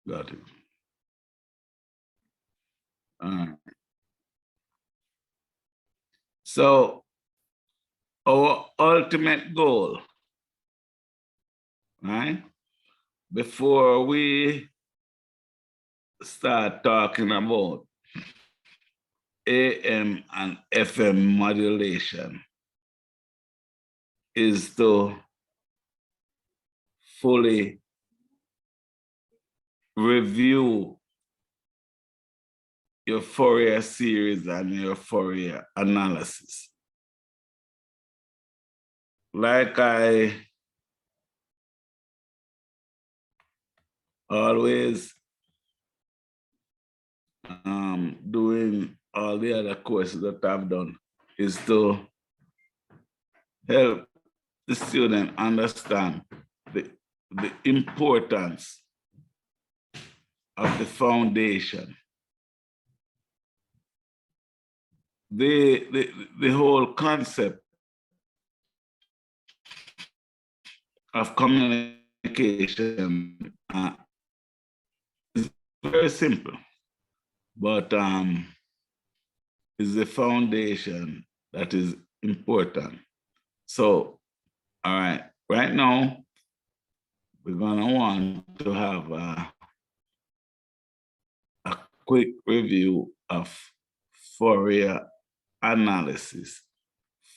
Got it. All right. So our ultimate goal, right? Before we start talking about AM and FM modulation, is to fully review your Fourier series and your Fourier analysis. Like I always doing all the other courses that I've done, is to help the student understand the importance of the foundation. The whole concept of communication is very simple, but is the foundation that is important. So, all right, right now, we're gonna want to have a quick review of Fourier analysis,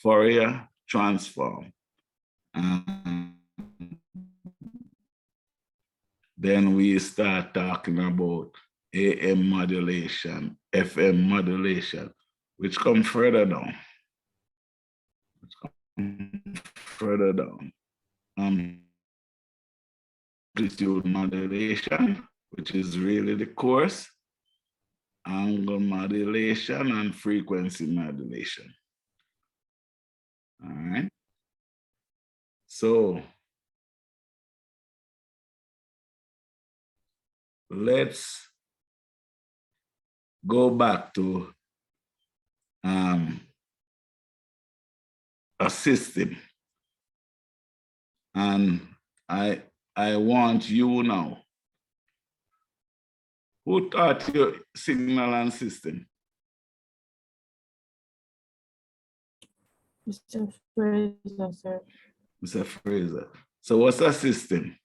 Fourier transform. Then we start talking about AM modulation, FM modulation, which come further down. Amplitude modulation, which is really the course, angle modulation, and frequency modulation. All right. So let's go back to a system. And I want you now. Who taught you signal and system? Mr. Fraser, sir. Mr. Fraser. So what's a system?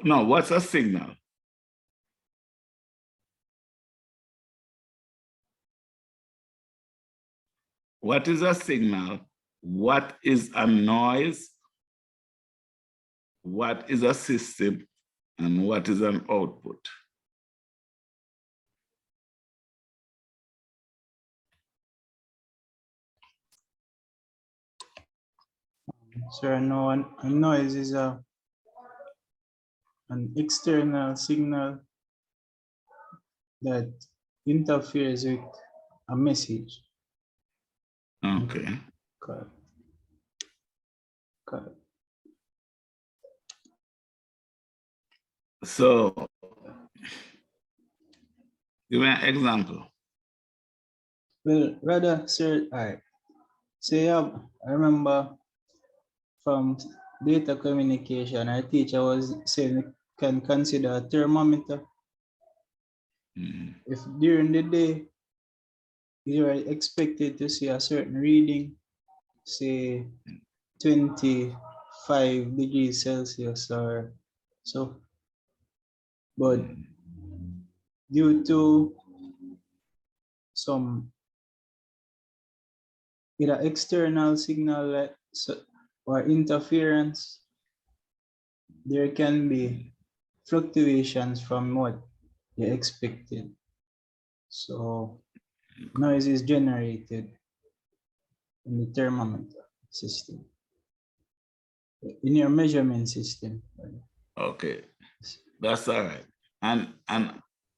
No, what's a signal? What is a signal? What is a noise? What is a system? And what is an output? Sir, no, a noise is an external signal that interferes with a message. Okay. Correct. Correct. So, give me an example. Well, rather, sir, I remember from data communication, our teacher was saying we can consider a thermometer. If during the day you are expected to see a certain reading, say 25 degrees Celsius or so, but due to some either external signal or interference, there can be fluctuations from what you expected. So noise is generated in the thermometer system, in your measurement system. Okay, that's all right. And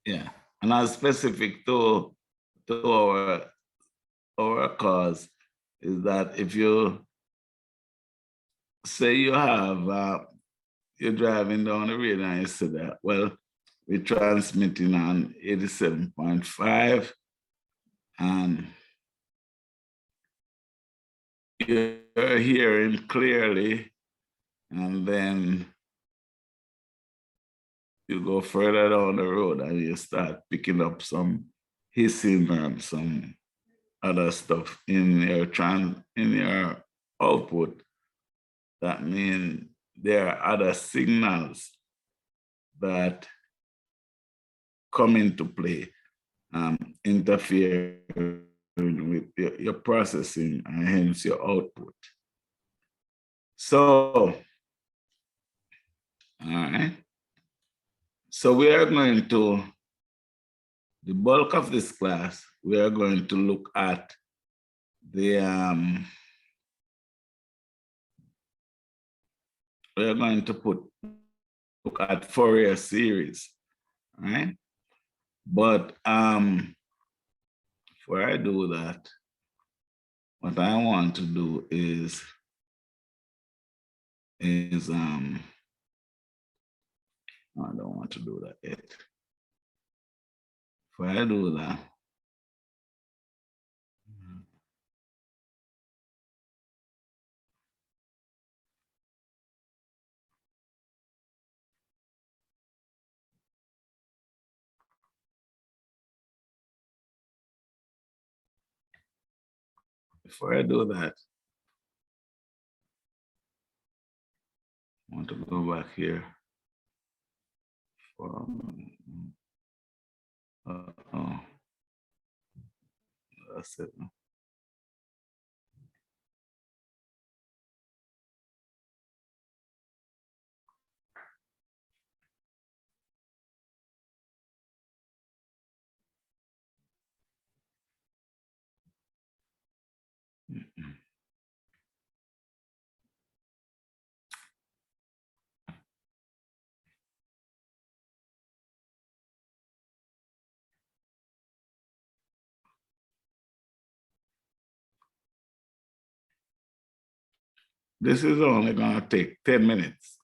yeah, and as specific to our cause is that if you say you have you're driving down the road and you see that, well, we're transmitting on 87.5 and you're hearing clearly and then you go further down the road and you start picking up some hissing and some other stuff in your output. That means there are other signals that come into play, interfere with your processing and hence your output. So, all right. So we are going to, the bulk of this class, we are going to look at the, we are going to look at Fourier series, right? But before I do that, what I want to do is I don't want to do that yet. Before I do that, I want to go back here. That's it. This is only going to take 10 minutes.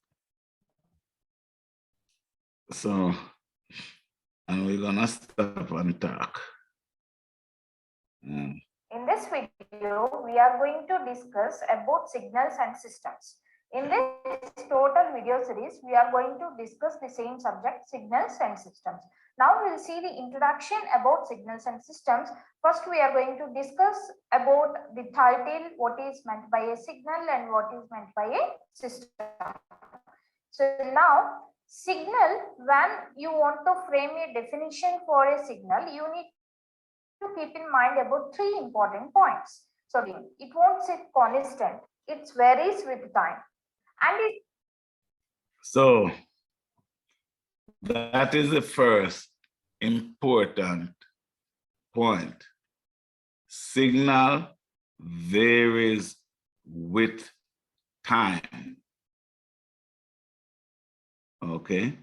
So, and we're going to stop and talk. In this video, we are going to discuss about signals and systems. In this total video series, we are going to discuss the same subject, signals and systems. Now we'll see the introduction about signals and systems. First, we are going to discuss about the title, what is meant by a signal and what is meant by a system. So now, signal, when you want to frame a definition for a signal, you need to keep in mind about three important points. So it won't sit constant, it varies with time. And it So that is the first important point. Signal varies with time. Okay.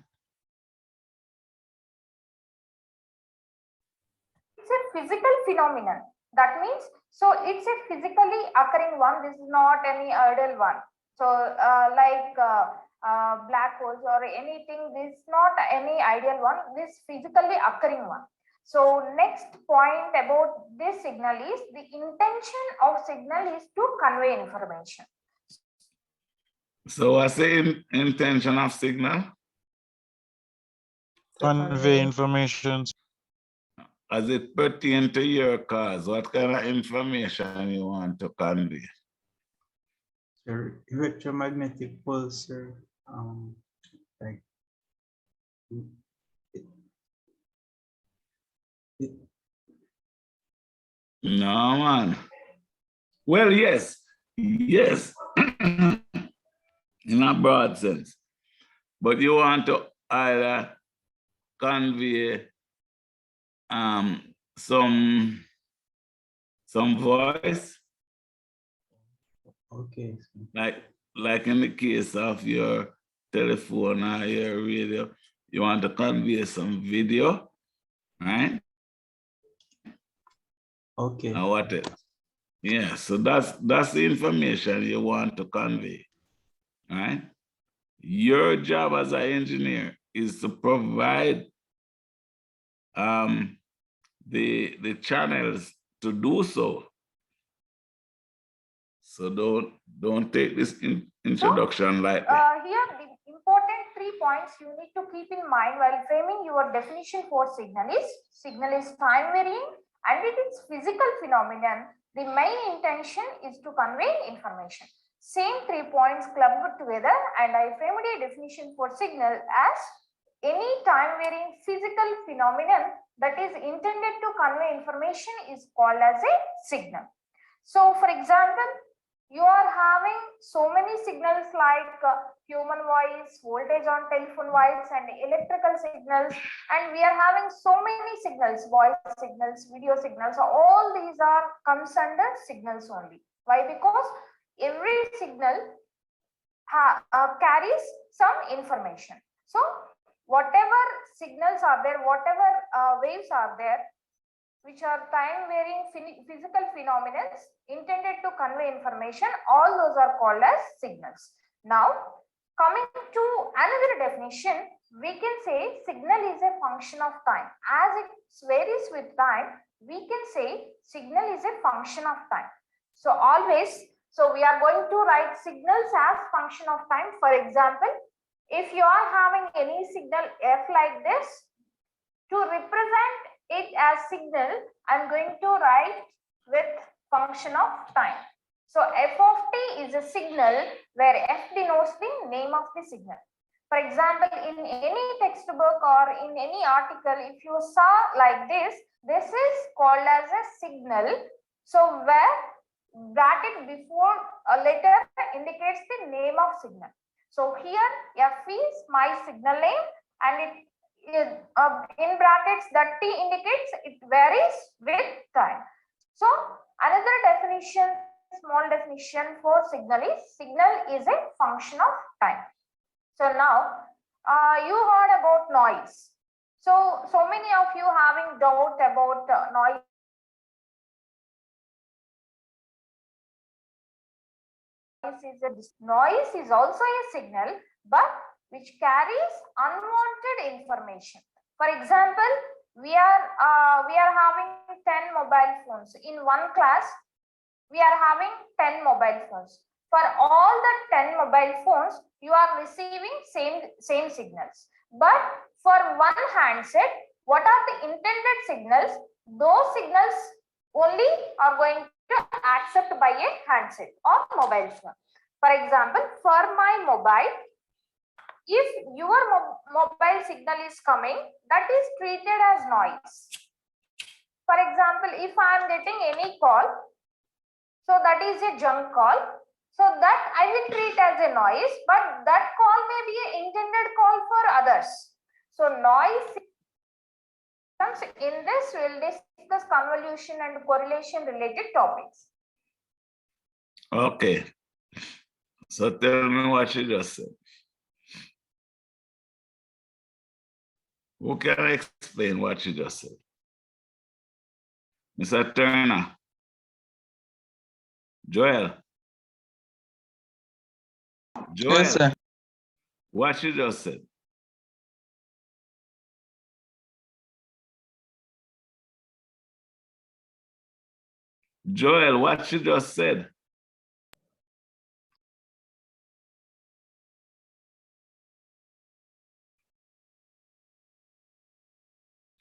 it's a physical phenomenon. That means, so it's a physically occurring one. This is not any ideal one. So black holes or anything, this is not any ideal one. This physically occurring one. So next point about this signal is the intention of signal is to convey information. So what's the intention of signal? Convey information. As it pertains to your cause, what kind of information you want to convey? Sir, electromagnetic pulse, sir. Like No, man. Well, yes, in a broad sense. But you want to either convey some voice, okay. like in the case of your telephone or your radio, you want to convey some video, right? Okay. Or what else? Yeah, so that's the information you want to convey, right? Your job as an engineer is to provide the channels to do so. So don't take this introduction lightly. Here the important 3 points you need to keep in mind while framing your definition for signal is time varying and it is physical phenomenon. The main intention is to convey information. Same 3 points clubbed together, and I framed a definition for signal as any time varying physical phenomenon that is intended to convey information is called as a signal. So for example, you are having so many signals like human voice, voltage on telephone wires, and electrical signals, and we are having so many signals, voice signals, video signals. All these comes under signals only. Why? Because every signal carries some information. So whatever signals are there, whatever waves are there, which are time varying physical phenomena intended to convey information, all those are called as signals. Now, coming to another definition, we can say signal is a function of time. As it varies with time, we can say signal is a function of time. So we are going to write signals as function of time. For example, if you are having any signal f like this, to represent it as signal, I'm going to write with function of time. So f of t is a signal where f denotes the name of the signal. For example, in any textbook or in any article, if you saw like this is called as a signal. So where bracket before a letter indicates the name of signal. So here f is my signal name, and it in brackets that t indicates it varies with time. So another definition, small definition for signal is a function of time. So now you heard about noise. So many of you having doubt about noise. Noise is also a signal, but which carries unwanted information. For example, we are having 10 mobile phones. In one class, we are having 10 mobile phones. For all the 10 mobile phones, you are receiving same signals. But for one handset, what are the intended signals? Those signals only are going to accept by a handset or mobile phone. For example, for my mobile, if your mobile signal is coming, that is treated as noise. For example, if I am getting any call, so that is a junk call, so that I will treat as a noise, but that call may be an intended call for others. So noise, in this we will discuss convolution and correlation related topics. Okay. So tell me what you just said. Who can explain what you just said? Mr. Turner. Joel. Yes, sir. What you just said? Joel, what you just said?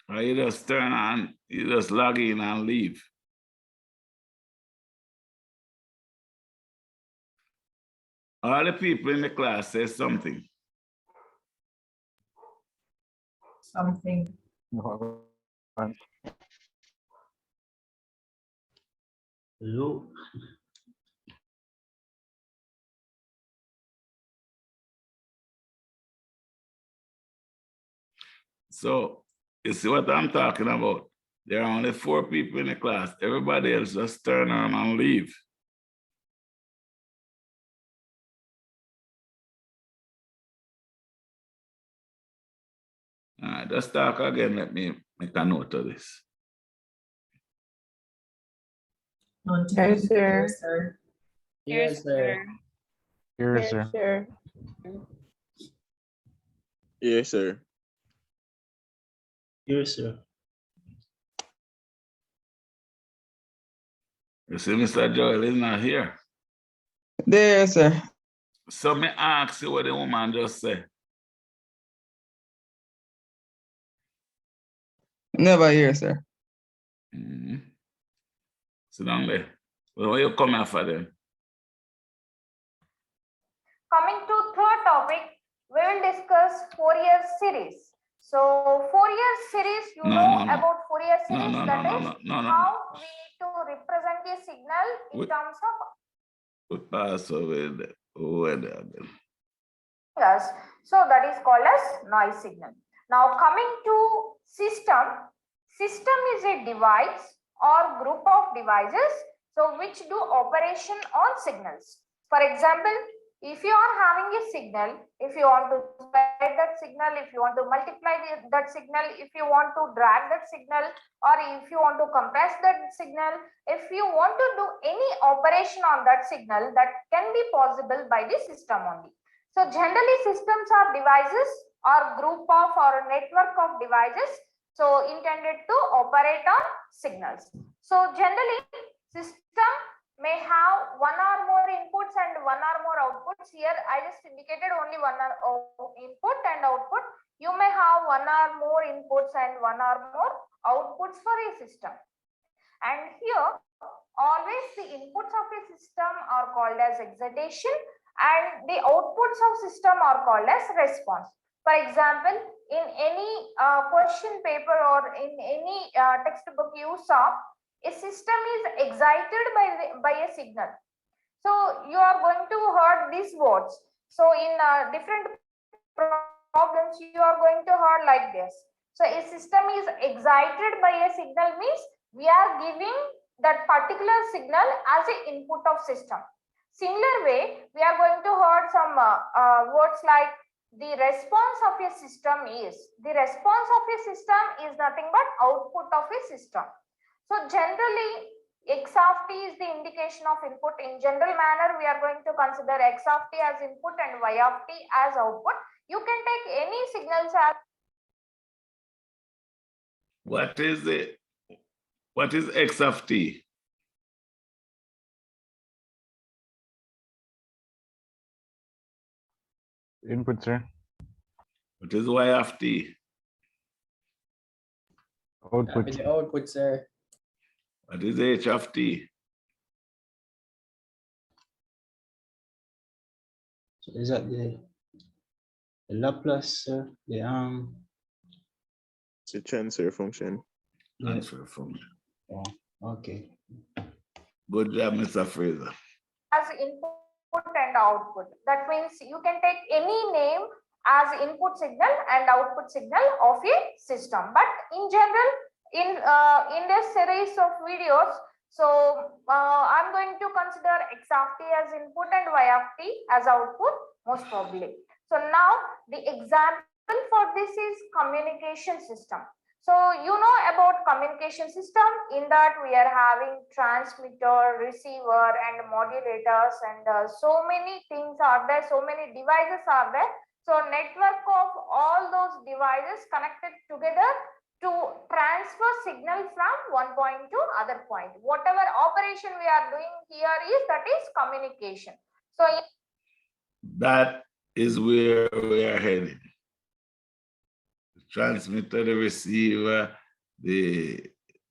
Or you just turn on, you just log in and leave. All the people in the class say something. Something. Hello. So you see what I'm talking about? There are only 4 people in the class. Everybody else just turn on and leave. All right, just talk again. Let me make a note of this. Yes, sir. Yes, sir. Here, sir. Sir. Yes, sir. Yes, sir. You see, Mr. Joel is not here. There, sir. So me ask you what the woman just said. Never hear, sir. Sit down there. Well, where you come after them? Coming to third topic, we will discuss Fourier series. So Fourier series, you know about Fourier series, that is how we need to represent a signal in terms of Pass over there. yes. So that is called as noise signal. Now coming to system, system is a device or group of devices so which do operation on signals. For example, if you are having a signal, if you want to spread that signal, if you want to multiply that signal, if you want to drag that signal, or if you want to compress that signal, if you want to do any operation on that signal, that can be possible by the system only. So generally systems are devices or group of or a network of devices so intended to operate on signals. So generally system may have one or more inputs and one or more outputs. Here I just indicated only one input and output. You may have one or more inputs and one or more outputs for a system. And here always the inputs of a system are called as excitation and the outputs of system are called as response. For example, in any question paper or in any textbook you saw, a system is excited by a signal. So you are going to heard these words. So in different problems, you are going to heard like this. So a system is excited by a signal means we are giving that particular signal as an input of system. Similar way, we are going to heard some words like the response of a system is. The response of a system is nothing but output of a system. So generally, x of t is the indication of input. In general manner, we are going to consider x of t as input and y of t as output. You can take any signals as. What is it? What is x of t? Input, sir. What is y of t? Output. The output, sir. What is h of t? So is that the Laplace, It's a transfer function. Transfer function. Oh, okay. Good job, Mr. Fraser. As input and output. That means you can take any name as input signal and output signal of a system. But in general, in this series of videos, so I'm going to consider x of t as input and y of t as output most probably. So now the example for this is communication system. So you know about communication system, in that we are having transmitter, receiver and modulators and so many things are there, so many devices are there. So network of all those devices connected together to transfer signal from one point to other point. Whatever operation we are doing here is, that is communication. So that is where we are heading. The transmitter, the receiver, the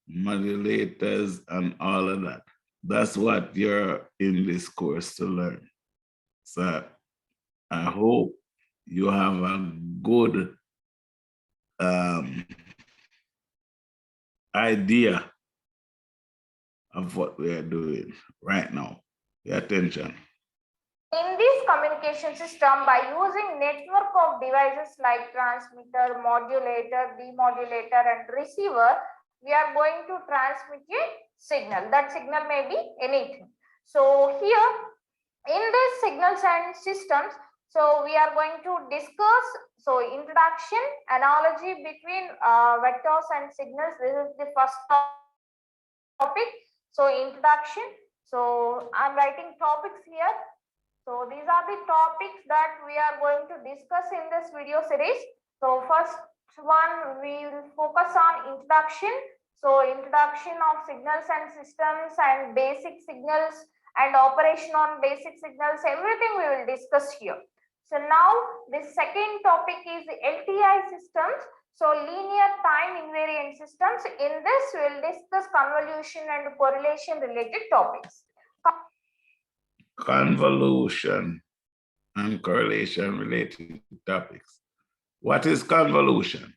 modulators, and all of that. That's what you're in this course to learn. So I hope you have a good idea of what we are doing right now. Pay attention. in this communication system, by using network of devices like transmitter, modulator, demodulator, and receiver, we are going to transmit a signal. That signal may be anything. So here, in this signals and systems, so we are going to discuss, so introduction, analogy between vectors and signals. This is the first topic. So introduction. So I'm writing topics here. So these are the topics that we are going to discuss in this video series. So first one, we will focus on introduction. So introduction of signals and systems and basic signals and operation on basic signals, everything we will discuss here. So now the second topic is LTI systems. So linear time invariant systems. In this we will discuss convolution and correlation related topics. Convolution and correlation related topics. What is convolution?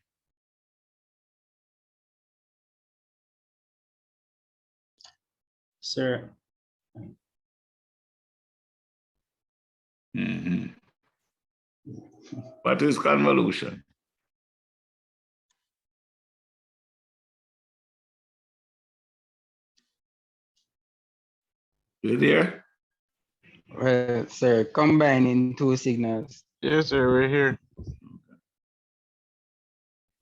Sir, Mhm. What is convolution? You there? Well, sir, combining two signals. Yes, sir, we're here.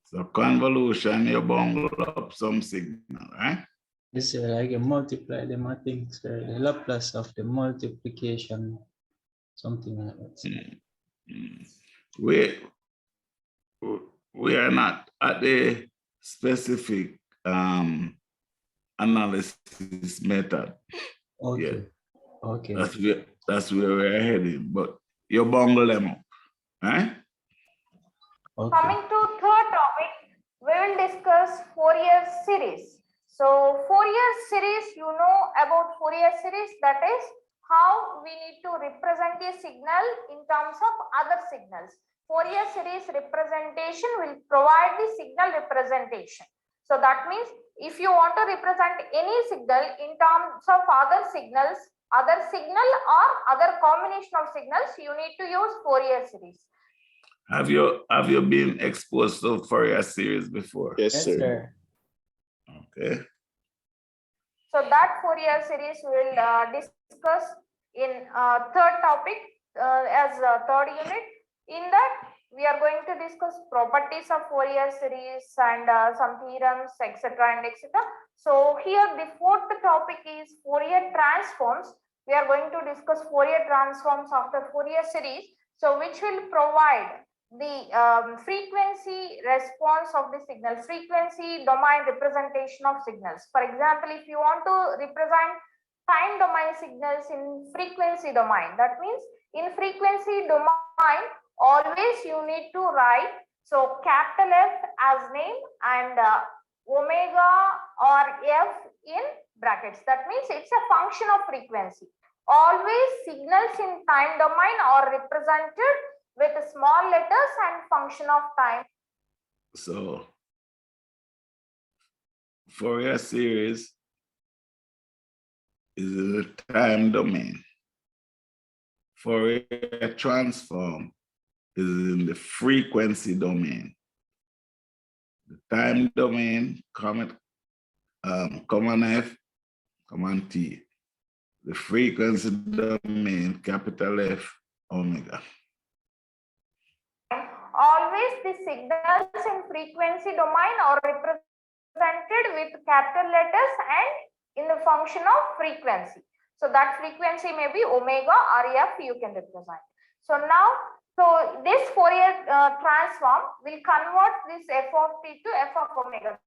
So convolution, you bungle up some signal, right? this is like a multiply them, I think, sir. The Laplace of the multiplication, something like that. Sir. Mm. We are not at the specific analysis method. Okay. Okay. That's where we're heading, but you bungle them up, right? Okay. Coming to third topic, we will discuss Fourier series. So Fourier series, you know about Fourier series, that is how we need to represent a signal in terms of other signals. Fourier series representation will provide the signal representation. So that means if you want to represent any signal in terms of other signal or other combination of signals, you need to use Fourier series. Have you been exposed to Fourier series before? Yes, Yes, sir. sir. Okay. So that Fourier series we will discuss in third topic as third unit. In that we are going to discuss properties of Fourier series and some theorems, etc. and etc. So here the fourth topic is Fourier transforms. We are going to discuss Fourier transforms after Fourier series. So which will provide the frequency response of the signal, frequency domain representation of signals. For example, if you want to represent time domain signals in frequency domain, that means in frequency domain always you need to write so capital F as name and omega or F in brackets. That means it's a function of frequency. Always signals in time domain are represented with small letters and function of time. So Fourier series is in the time domain. Fourier transform is in the frequency domain. The time domain, common F, common T. The frequency domain, capital F, omega. Always the signals in frequency domain are represented with capital letters and in the function of frequency. So that frequency may be omega or F you can represent. So now, so this Fourier transform will convert this F of T to F of omega.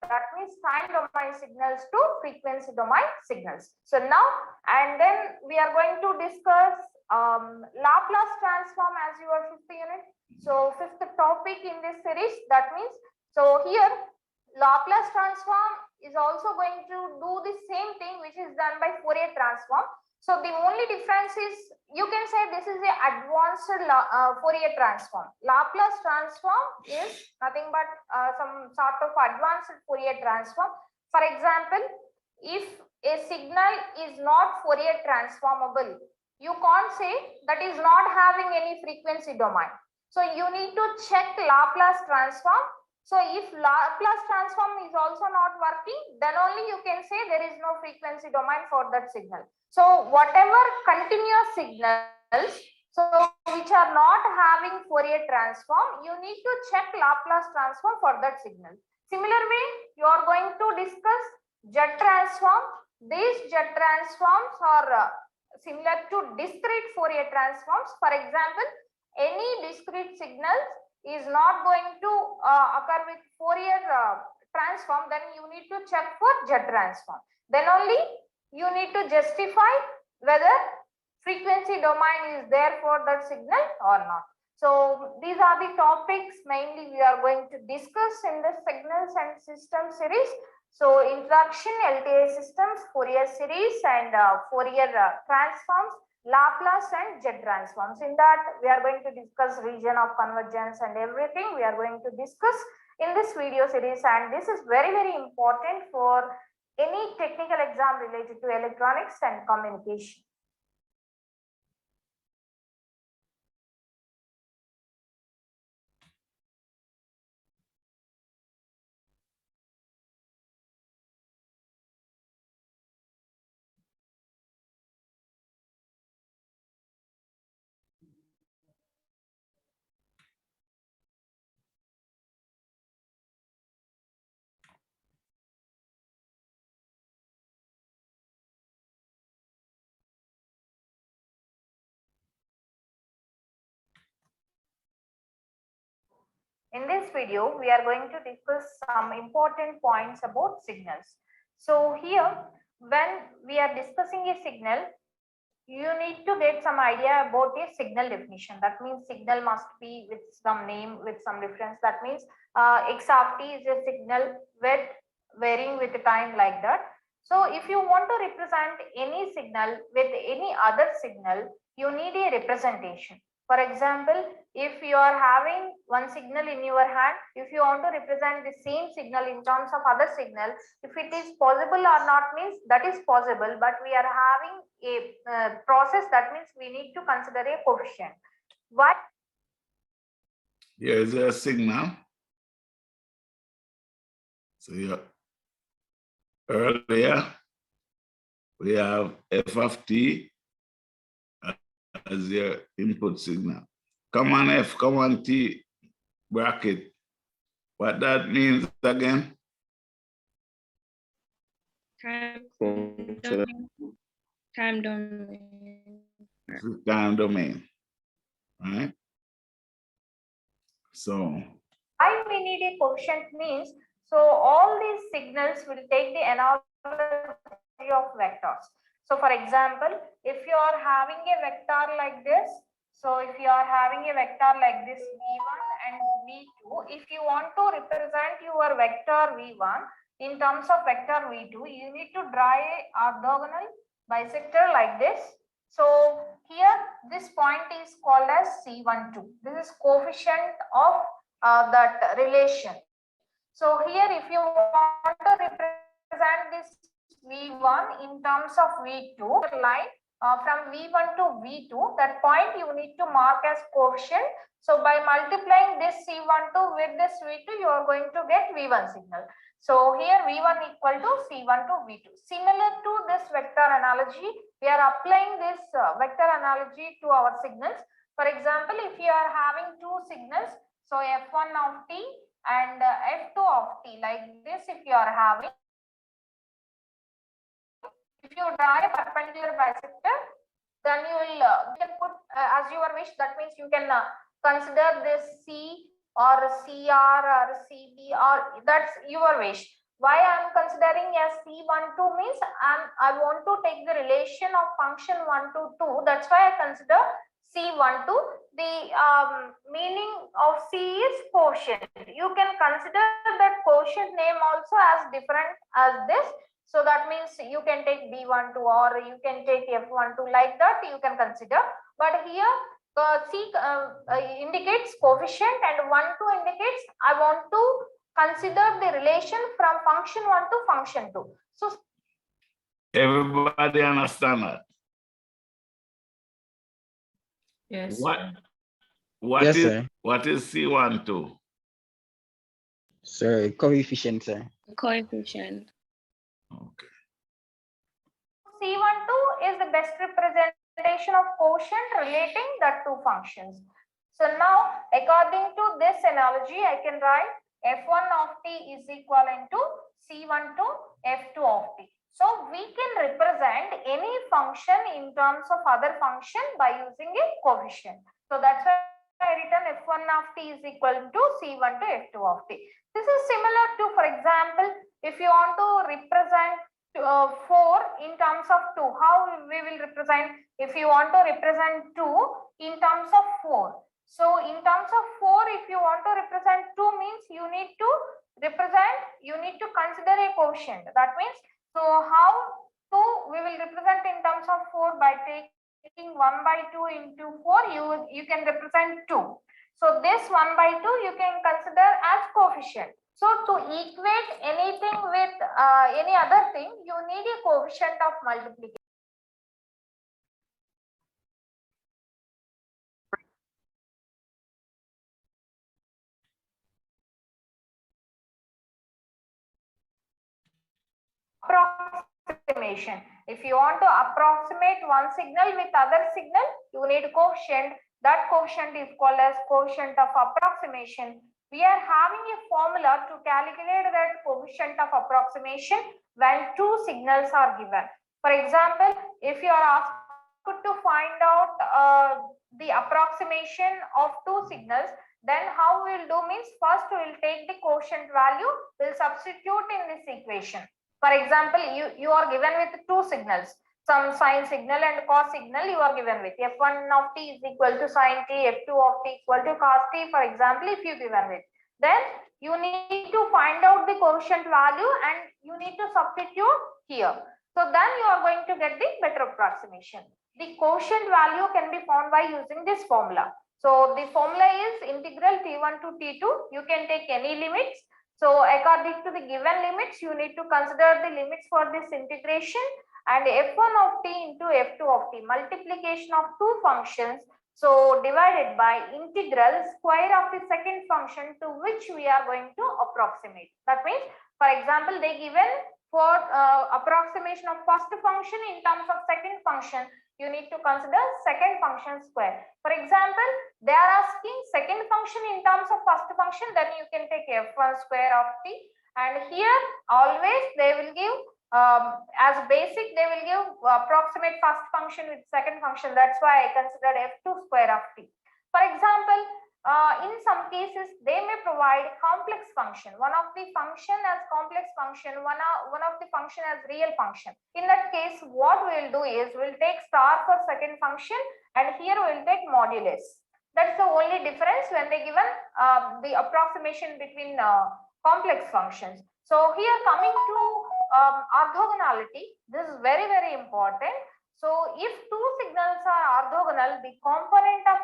That means time domain signals to frequency domain signals. So now, and then we are going to discuss Laplace transform as your fifth unit. So fifth topic in this series, that means, so here Laplace transform is also going to do the same thing which is done by Fourier transform. So the only difference is, you can say this is the advanced Fourier transform. Laplace transform is nothing but some sort of advanced Fourier transform. For example, if a signal is not Fourier transformable, you can't say that is not having any frequency domain. So you need to check Laplace transform. So if Laplace transform is also not working, then only you can say there is no frequency domain for that signal. So whatever continuous signals, so which are not having Fourier transform, you need to check Laplace transform for that signal. Similar way, you are going to discuss jet transform. These jet transforms are similar to discrete Fourier transforms. For example, any discrete signals is not going to occur with Fourier transform, then you need to check for jet transform. Then only you need to justify whether frequency domain is there for that signal or not. So these are the topics mainly we are going to discuss in the signals and system series. So introduction, Lti systems, Fourier series, and Fourier transforms, Laplace and Z transforms. In that, we are going to discuss region of convergence and everything we are going to discuss in this video series. And this is very, very important for any technical exam related to electronics and communication. In this video, we are going to discuss some important points about signals. So here, when we are discussing a signal, you need to get some idea about a signal definition. That means signal must be with some name, with some reference. That means x of t is a signal with varying with the time, like that. So if you want to represent any signal with any other signal, you need a representation. For example, if you are having one signal in your hand, if you want to represent the same signal in terms of other signal, if it is possible or not means that is possible, but we are having a process, that means we need to consider a coefficient. Why? Here is a signal. So earlier we have f of t as your input signal. Common f, common t bracket. What that means again? Time domain. Time domain. Time domain, right? So Why we need a coefficient means, so all these signals will take the analogy of vectors. So for example, if you are having a vector like this, so if you are having a vector like this v1 and v2, if you want to represent your vector v1 in terms of vector v2, you need to draw a orthogonal bisector like this. So here this point is called as C12. This is coefficient of that relation. So here if you want to represent this V1 in terms of V2 line from V1 to V2, that point you need to mark as coefficient. So by multiplying this C12 with this V2, you are going to get V1 signal. So here V1 equal to C1 to V2. Similar to this vector analogy, we are applying this vector analogy to our signals. For example, if you are having two signals, so f1 of t and f2 of t, like this, if you are having, if you draw a perpendicular bisector, then you will you can put as your wish. That means you can consider this C or CR or CB, or that's your wish. Why I am considering as C12 means I want to take the relation of function 1 to 2. That's why I consider C12. The meaning of C is quotient. You can consider that quotient name also as different as this. So that means you can take B12 or you can take F12, like that you can consider. But here C indicates coefficient and 1, 2 indicates I want to consider the relation from function 1 to function 2. So everybody understand that? Yes. Yes, sir. What is C12? Sir, coefficient, sir. Coefficient. Okay. C12 is the best representation of quotient relating the two functions. So now, according to this analogy, I can write f1 of t is equivalent to C12 f2 of t. So we can represent any function in terms of other function by using a coefficient. So that's why I written f1 of t is equal to C1 to f2 of t. This is similar to, for example, if you want to represent 4 in terms of 2. How we will represent if you want to represent 2 in terms of 4? So in terms of 4, if you want to represent 2 means you need to consider a quotient. That means, so how 2 we will represent in terms of 4 by taking 1 by 2 into 4, you can represent 2. So this 1 by 2 you can consider as coefficient. So to equate anything with any other thing, you need a coefficient of multiplication. Approximation. If you want to approximate one signal with other signal, you need coefficient. That coefficient is called as coefficient of approximation. We are having a formula to calculate that coefficient of approximation when two signals are given. For example, if you are asked to find out the approximation of two signals, then how we will do means, first we will take the quotient value, we will substitute in this equation. For example, you are given with two signals, some sine signal and cos signal you are given with. F1 of t is equal to sine t, F2 of t equal to cos t, for example, if you given with. Then you need to find out the quotient value and you need to substitute here. So then you are going to get the better approximation. The quotient value can be found by using this formula. So the formula is integral t1 to t2. You can take any limits. So according to the given limits, you need to consider the limits for this integration, and f1 of t into f2 of t, multiplication of two functions, so divided by integral square of the second function to which we are going to approximate. That means, for example, they given for approximation of first function in terms of second function, you need to consider second function square. For example, they are asking second function in terms of first function, then you can take f1 square of t, and here always they will give as basic, they will give approximate first function with second function. That's why I considered f2 square of t. For example, in some cases they may provide complex function, one of the function as complex function, one of the function as real function. In that case, what we will do is we will take star for second function and here we will take modulus. That's the only difference when they given the approximation between complex functions. So here coming to orthogonality, this is very, very important. So if two signals are orthogonal, the component of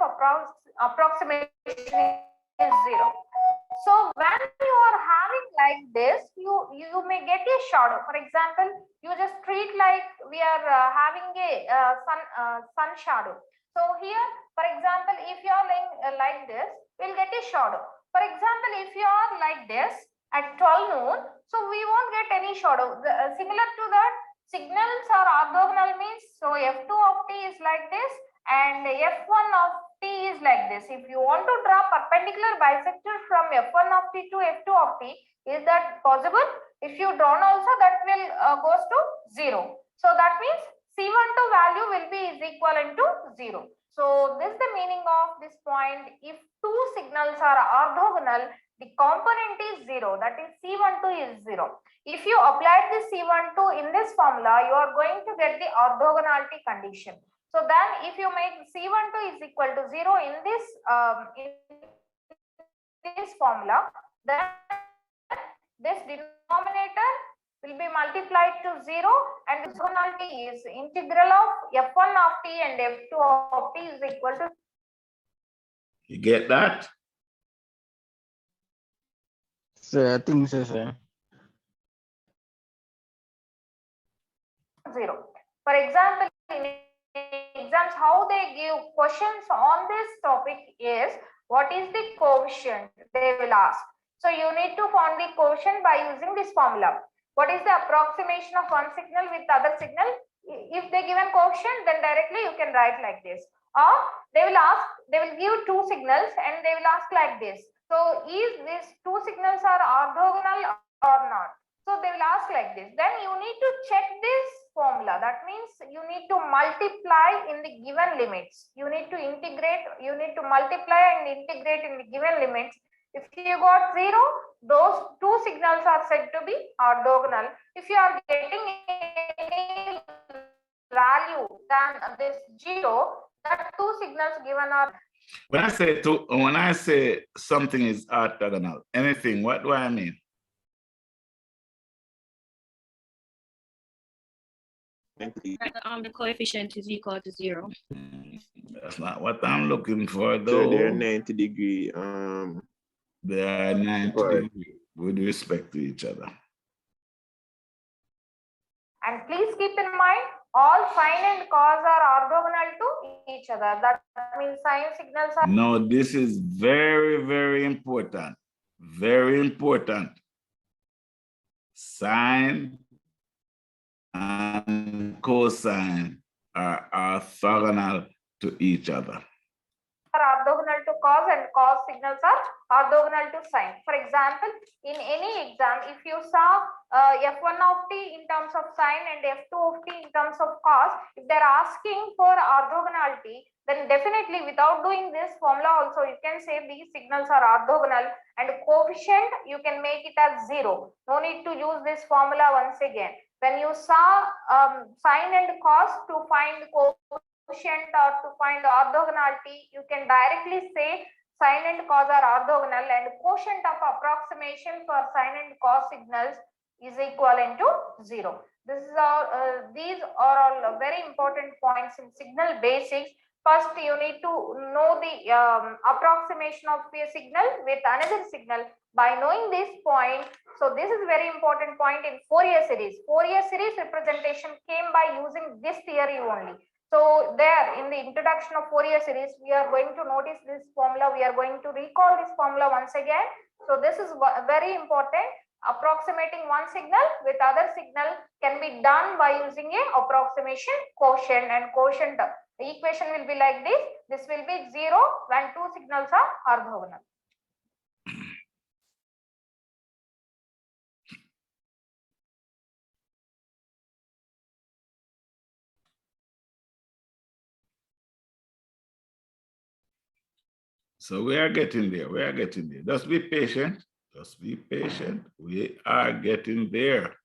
approximation is 0. So when you are having like this, you may get a shadow. For example, you just treat like we are having a sun shadow. So here, for example, if you are like this, we'll get a shadow. For example, if you are like this at 12 noon, so we won't get any shadow. Similar to that, signals are orthogonal means, so f2 of t is like this and f1 of t is like this. If you want to draw perpendicular bisector from f1 of t to f2 of t, is that possible? If you drawn also, that will goes to 0. So that means C12 value will be is equivalent to 0. So this is the meaning of this point. If two signals are orthogonal, the component is 0, that is C12 is 0. If you apply the C12 in this formula, you are going to get the orthogonality condition. So then if you make C12 is equal to 0 in this formula, then this denominator will be multiplied to 0 and this orthogonality is integral of f1 of t and f2 of t is equal to. You get that? So I think so, sir. 0. For example, in exams, how they give questions on this topic is, what is the coefficient they will ask. So you need to find the coefficient by using this formula. What is the approximation of one signal with other signal? If they given coefficient, then directly you can write like this. Or they will give two signals and they will ask like this. So is these two signals are orthogonal or not? So they will ask like this. Then you need to check this formula. That means you need to multiply in the given limits. You need to integrate, you need to multiply and integrate in the given limits. If you got 0, those two signals are said to be orthogonal. If you are getting any value than this 0, that two signals given are. When I say something is orthogonal, anything, what do I mean? The coefficient is equal to 0. That's not what I'm looking for, though. So they're 90-degree. They are 90 degree with respect to each other. And please keep in mind, all sine and cos are orthogonal to each other. That means sine signals are. No, this is very, very important. Very important. Sine and cosine are orthogonal to each other. Are orthogonal to cos, and cos signals are orthogonal to sine. For example, in any exam, if you saw f1 of t in terms of sine and f2 of t in terms of cos, if they're asking for orthogonality, then definitely without doing this formula also, you can say these signals are orthogonal, and coefficient you can make it as 0. No need to use this formula once again. When you saw sine and cos, to find coefficient or to find orthogonality, you can directly say sine and cos are orthogonal, and quotient of approximation for sine and cos signals is equivalent to 0. This is these are all very important points in signal basics. First, you need to know the approximation of a signal with another signal. By knowing this point, so this is very important point in Fourier series. Fourier series representation came by using this theory only. So there in the introduction of Fourier series, we are going to notice this formula. We are going to recall this formula once again. So this is very important. Approximating one signal with other signal can be done by using a approximation quotient, and quotient equation will be like this. This will be 0 when two signals are orthogonal. So we are getting there. We are getting there. Just be patient. Just be patient. We are getting there.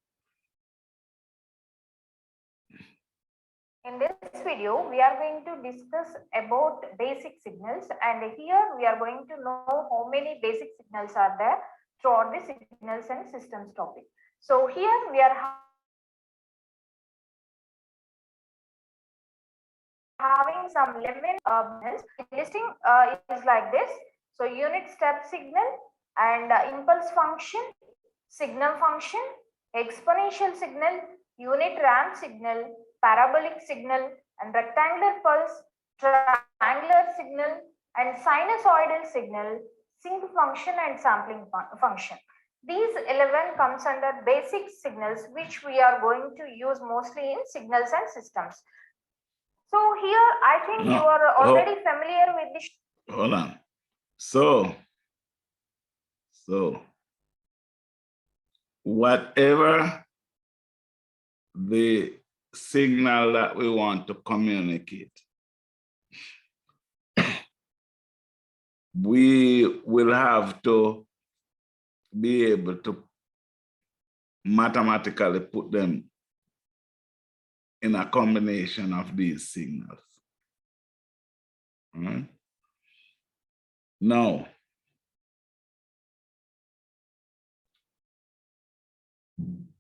In this video, we are going to discuss about basic signals, and here we are going to know how many basic signals are there throughout the signals and systems topic. So here we are having some 11 listing is like this. So unit step signal and impulse function, signal function, exponential signal, unit ramp signal, parabolic signal, and rectangular pulse, triangular signal, and sinusoidal signal, sinc function, and sampling function. These 11 comes under basic signals, which we are going to use mostly in signals and systems. So here, I think you are already familiar with this. Hold on. So whatever the signal that we want to communicate, we will have to be able to mathematically put them in a combination of these signals. Right? Now,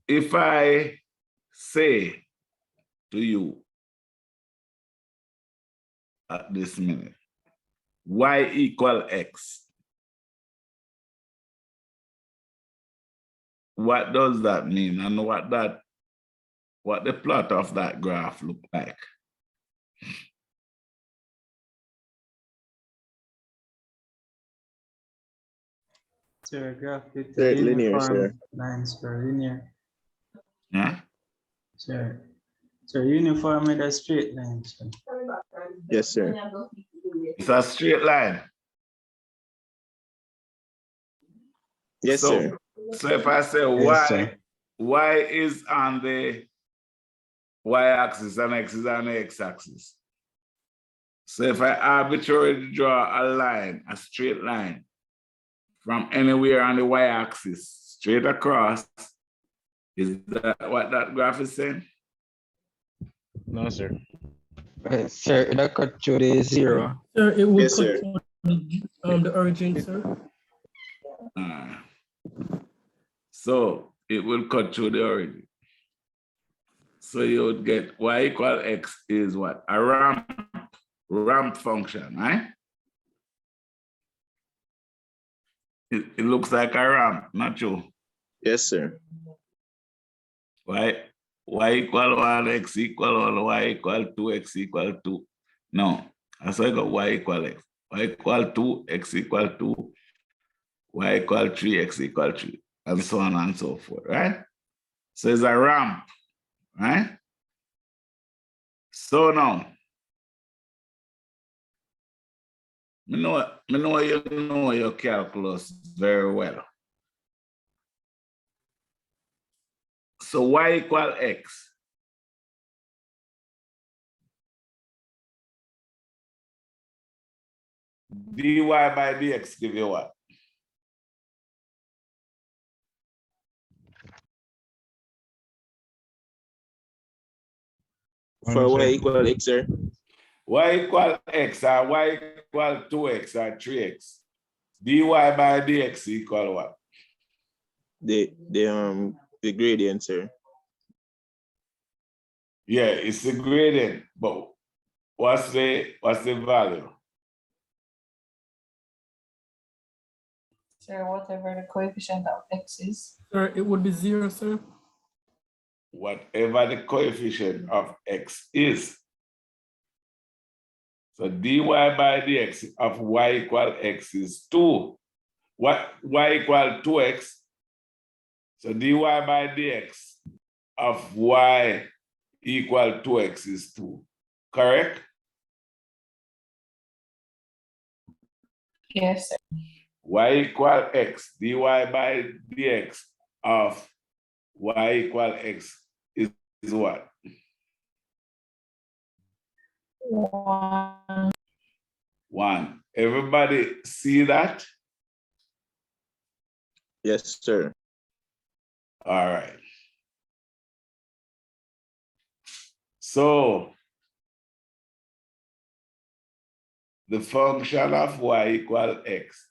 if I say to you at this minute, y equal x, what does that mean, and what the plot of that graph look like? Sir, graph with Straight linear, uniform sir. lines for linear. Yeah? Sir, uniform with a straight line. Sir. Yes, sir. It's a straight line. Yes, sir. So if I say Yes, sir. y is on the y-axis and x is on the x-axis. So if I arbitrarily draw a line, a straight line, from anywhere on the y-axis straight across. Is that what that graph is saying? No, sir. Sir, that cut through the zero. Sir, it would Yes, cut sir. through the origin, sir. So it will cut through the origin. So you would get y equal x is what? A ramp function, right? It looks like a ramp, not true. Yes, sir. Y equal 1, x equal 1, y equal 2, x equal 2. No, so I got y equal x. Y equal 2, x equal 2, y equal 3, x equal 3, and so on and so forth, right? So it's a ramp, right? So now, I know you know your calculus very well. So y equal x. dy by dx give you what? For y equal x, sir. Y equal x or y equal 2x or 3x. dy by dx equal what? The gradient, sir. Yeah, it's the gradient, but what's the value? Sir, whatever the coefficient of x is. Sir, it would be 0, sir. Whatever the coefficient of x is. So dy by dx of y equal x is 2. What y equal 2x? So dy by dx of y equal 2x is 2. Correct? Yes, sir. Y equal x, dy by dx of y equal x is what? 1. 1. Everybody see that? Yes, sir. All right. So the function of y equal x,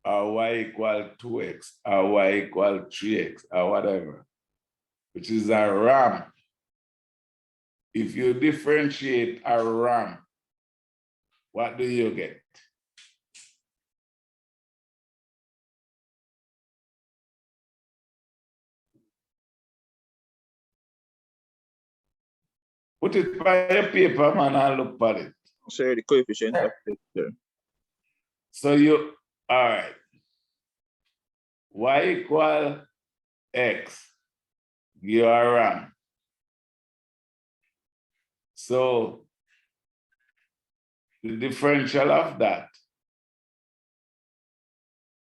or y equal 2x, or y equal 3x, or whatever, which is a ramp. If you differentiate a ramp, what do you get? Put it by your paper, man, and look at it. Sir, the coefficient of x, sir. So you, all right. Y equal x, you are ramp. So the differential of that,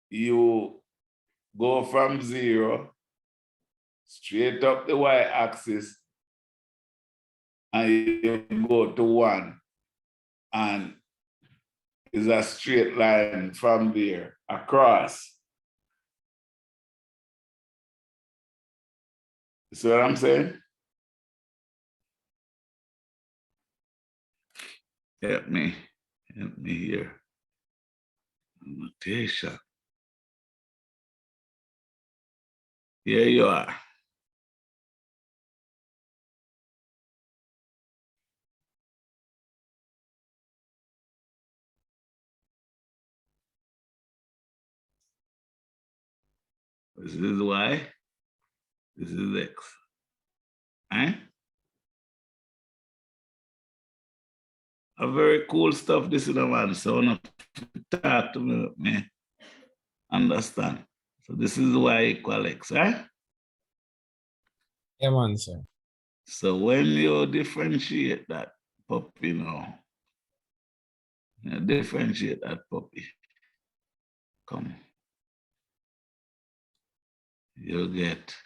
you go from 0 straight up the y-axis and you go to 1, and it's a straight line from there across. See what I'm saying? Help me here. Notation. Here you are. This is y, this is x. Eh? A very cool stuff this is the man. So not talk to me, understand. So this is y equal x, right? Yeah, man, sir. So when you differentiate that puppy now, you differentiate that puppy. Come. You get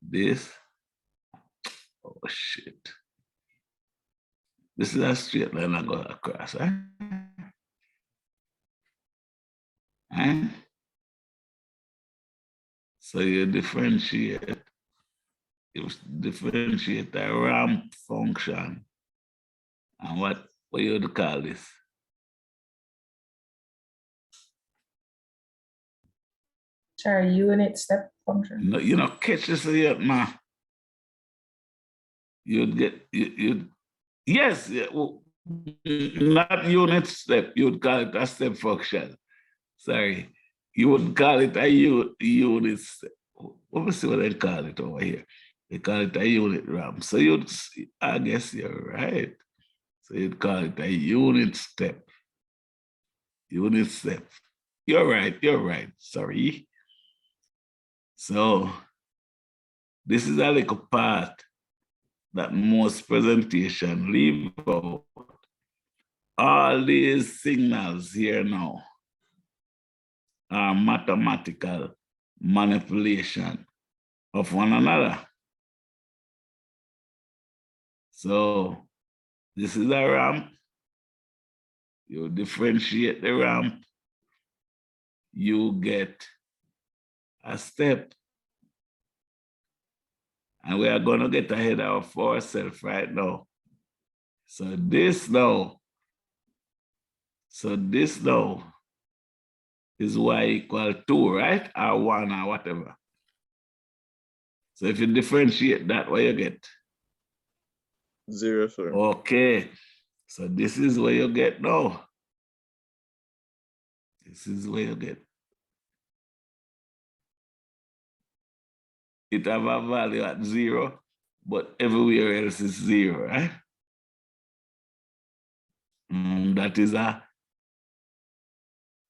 this. Oh shit. This is a straight line I go across, right? Fine. So you differentiate the ramp function. And what you would call this? Sorry, unit step function. No, you know, catch this yet, ma. You'd get yes, not unit step. You'd call it a step function. Sorry, you would call it a unit step. Let me see what they call it over here. They call it a unit ramp. So I guess you're right. So you'd call it a unit step. Unit step. You're right. Sorry. So this is a little part that most presentation leave out. All these signals here now are mathematical manipulation of one another. So this is a ramp. You differentiate the ramp. You get a step. And we are going to get ahead of ourselves right now. So this now is y equal 2, right? Or 1 or whatever. So if you differentiate that, what you get? 0, sir. Okay. So this is what you get now. This is what you get. It have a value at 0, but everywhere else is 0, right? That is a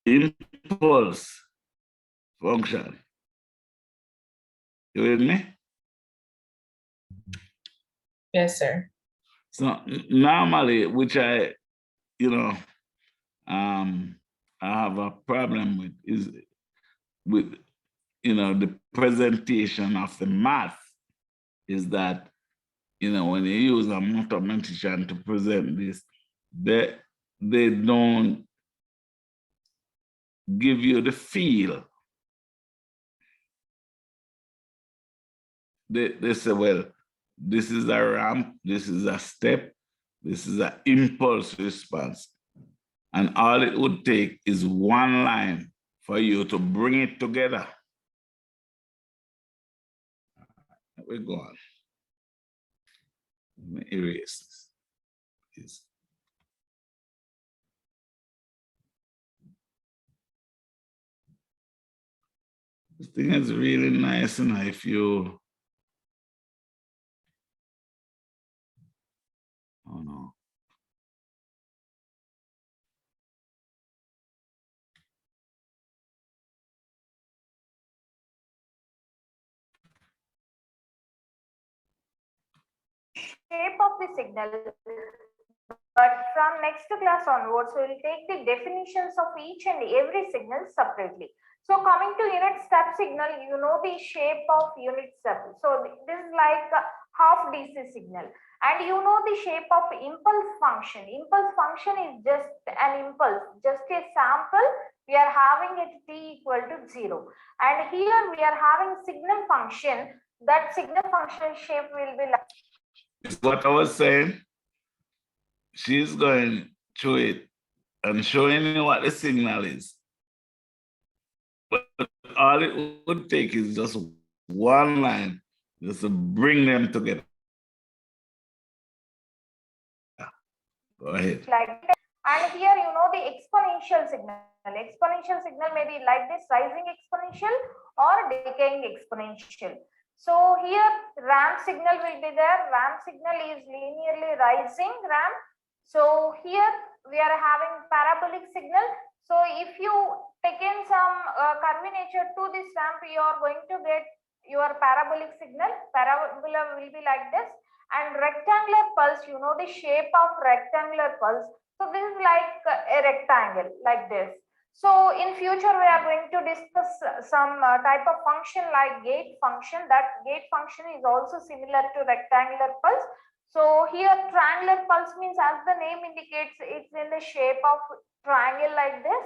impulse function. You with me? Yes, sir. So normally, which I have a problem with is with, the presentation of the math is that, when you use a mathematician to present this, they don't give you the feel. They say, well, this is a ramp, this is a step, this is an impulse response. And all it would take is one line for you to bring it together. We go on. Let me erase this. This thing is really nice, and if you, oh no. Shape of the signal, but from next class onwards, we will take the definitions of each and every signal separately. So coming to unit step signal, you know the shape of unit step. So this is like a half DC signal. And you know the shape of impulse function. Impulse function is just an impulse, just a sample. We are having it t equal to 0. And here we are having signal function. That signal function shape will be like. It's what I was saying. She's going through it and showing you what the signal is. But all it would take is just one line, just to bring them together. Go ahead. And here you know the exponential signal. Exponential signal may be like this, rising exponential or decaying exponential. So here ramp signal will be there. Ramp signal is linearly rising ramp. So here we are having parabolic signal. So if you take in some curvature to this ramp, you are going to get your parabolic signal. Parabola will be like this. And rectangular pulse, you know the shape of rectangular pulse. So this is like a rectangle like this. So in future, we are going to discuss some type of function like gate function. That gate function is also similar to rectangular pulse. So here triangular pulse means, as the name indicates, it's in the shape of triangle like this.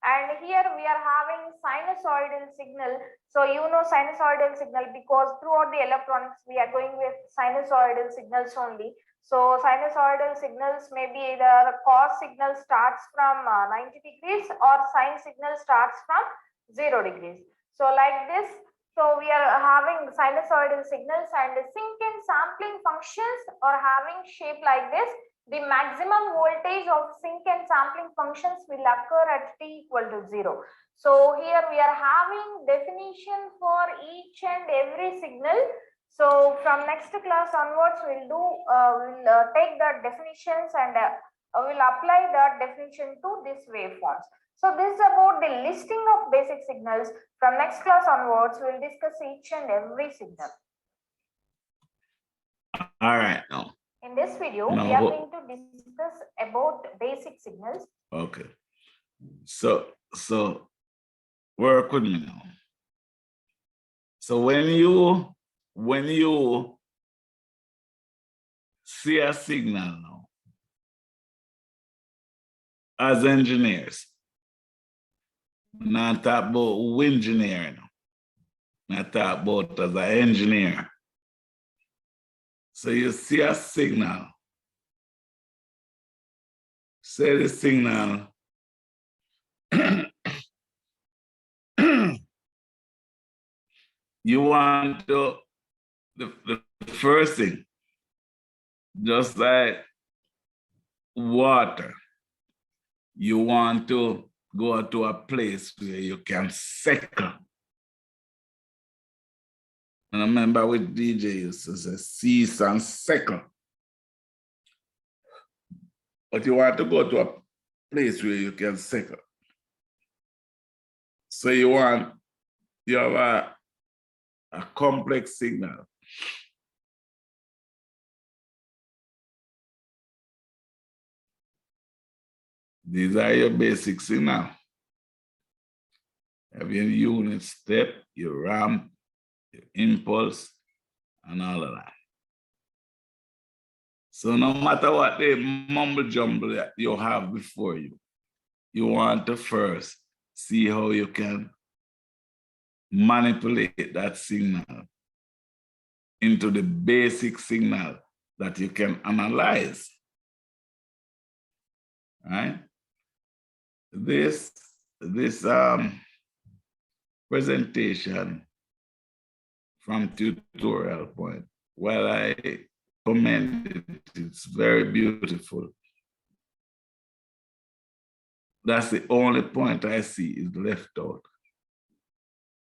And here we are having sinusoidal signal. So you know sinusoidal signal because throughout the electronics we are going with sinusoidal signals only. So sinusoidal signals may be either cos signal starts from 90 degrees or sine signal starts from 0 degrees. So like this, so we are having sinusoidal signals and sink and sampling functions are having shape like this. The maximum voltage of sink and sampling functions will occur at t equal to 0. So here we are having definition for each and every signal. So from next class onwards, we'll take the definitions and we'll apply that definition to these waveforms. So this is about the listing of basic signals. From next class onwards, we'll discuss each and every signal. All right, now. In this video, Now, we are going to discuss about basic signals. Okay. So work with me now. So when you see a signal now, as engineers, not talk about engineering, not talk about as an engineer. So you see a signal. Say the signal you want to, the first thing, just like water, you want to go to a place where you can settle. And I remember with DJ used to say, cease and settle. But you want to go to a place where you can settle. So you have a complex signal. These are your basic signal. You have your unit step, your ramp, your impulse, and all of that. So no matter what the mumble jumble that you have before you, you want to first see how you can manipulate that signal into the basic signal that you can analyze. Right? This presentation from tutorial point, while I commend it, it's very beautiful. That's the only point I see is left out.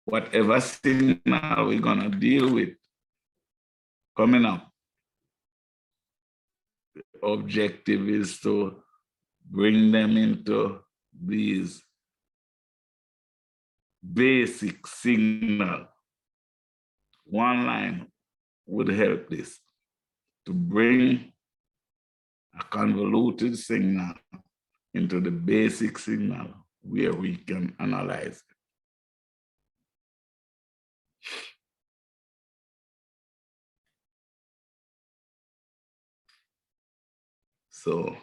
Whatever signal we're gonna deal with coming up, the objective is to bring them into these basic signal. One line would help this, to bring a convoluted signal into the basic signal where we can analyze it. So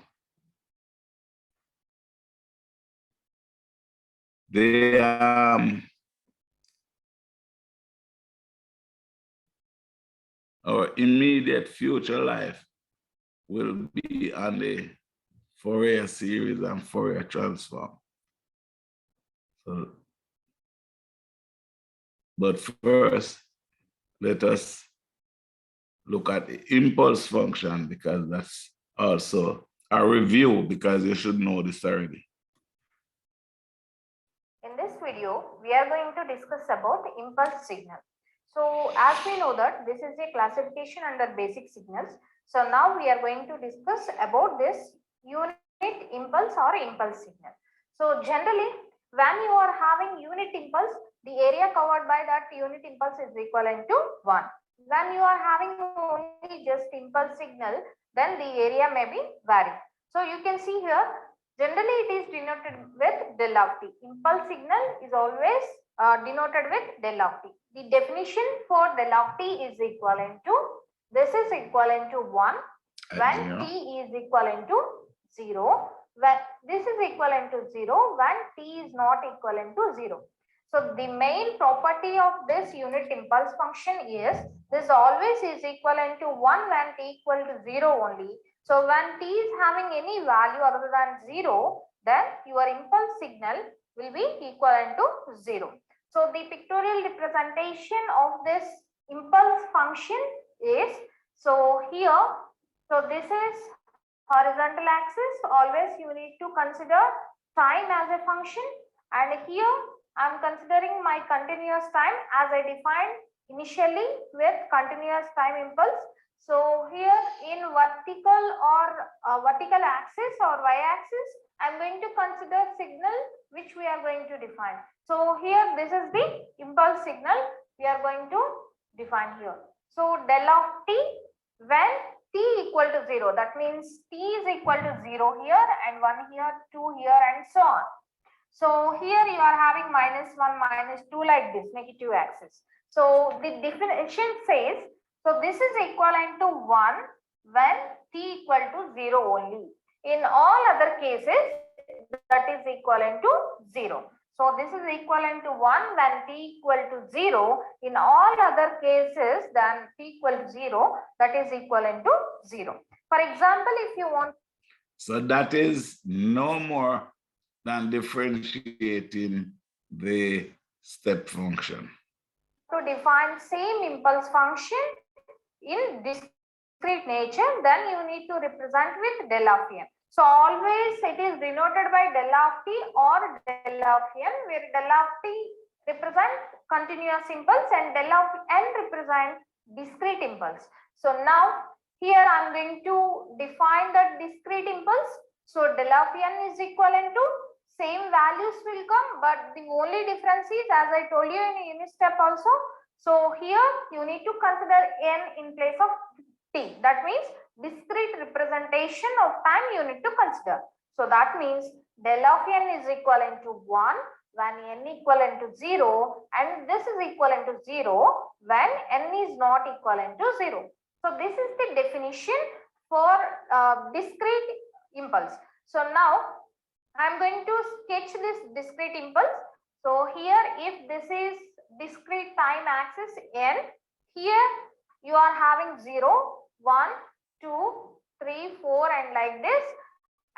our immediate future life will be on the Fourier series and Fourier transform. So, but first, let us look at the impulse function, because that's also a review, because you should know this already. In this video, we are going to discuss about impulse signal. So as we know that this is a classification under basic signals. So now we are going to discuss about this unit impulse or impulse signal. So generally, when you are having unit impulse, the area covered by that unit impulse is equivalent to 1. When you are having only just impulse signal, then the area may be varied. So you can see here, generally it is denoted with del of t. Impulse signal is always denoted with del of t. The definition for del of t is equivalent to, this is equivalent to 1 when t is equivalent to 0, when this is equivalent to 0 when t is not equivalent to 0. So the main property of this unit impulse function is this always is equivalent to 1 when t equal to 0 only. So when t is having any value other than 0, then your impulse signal will be equivalent to 0. So the pictorial representation of this impulse function is, so here, so this is horizontal axis. Always you need to consider time as a function, and here I am considering my continuous time as I defined initially with continuous time impulse. So here in vertical or vertical axis or y-axis, I am going to consider signal which we are going to define. So here this is the impulse signal we are going to define here. So del of t when t equal to 0, that means t is equal to 0 here and 1 here, 2 here and so on. So here you are having -1, -2 like this, negative axis. So the definition says, so this is equivalent to 1 when t equal to 0 only. In all other cases, that is equivalent to 0. So this is equivalent to 1 when t equal to 0. In all other cases than t equal to 0, that is equivalent to 0. For example, if you want. So that is no more than differentiating the step function. To define same impulse function in discrete nature, then you need to represent with del of n. So always it is denoted by del of t or del of n, where del of t represent continuous impulse and del of n represent discrete impulse. So now here I am going to define the discrete impulse. So del of n is equivalent to, same values will come, but the only difference is, as I told you in unit step also, so here you need to consider n in place of t. That means discrete representation of time you need to consider. So that means del of n is equivalent to 1 when n equivalent to 0, and this is equivalent to 0 when n is not equivalent to 0. So this is the definition for discrete impulse. So now I am going to sketch this discrete impulse. So here, if this is discrete time axis n, here you are having 0, 1, 2, 3, 4 and like this,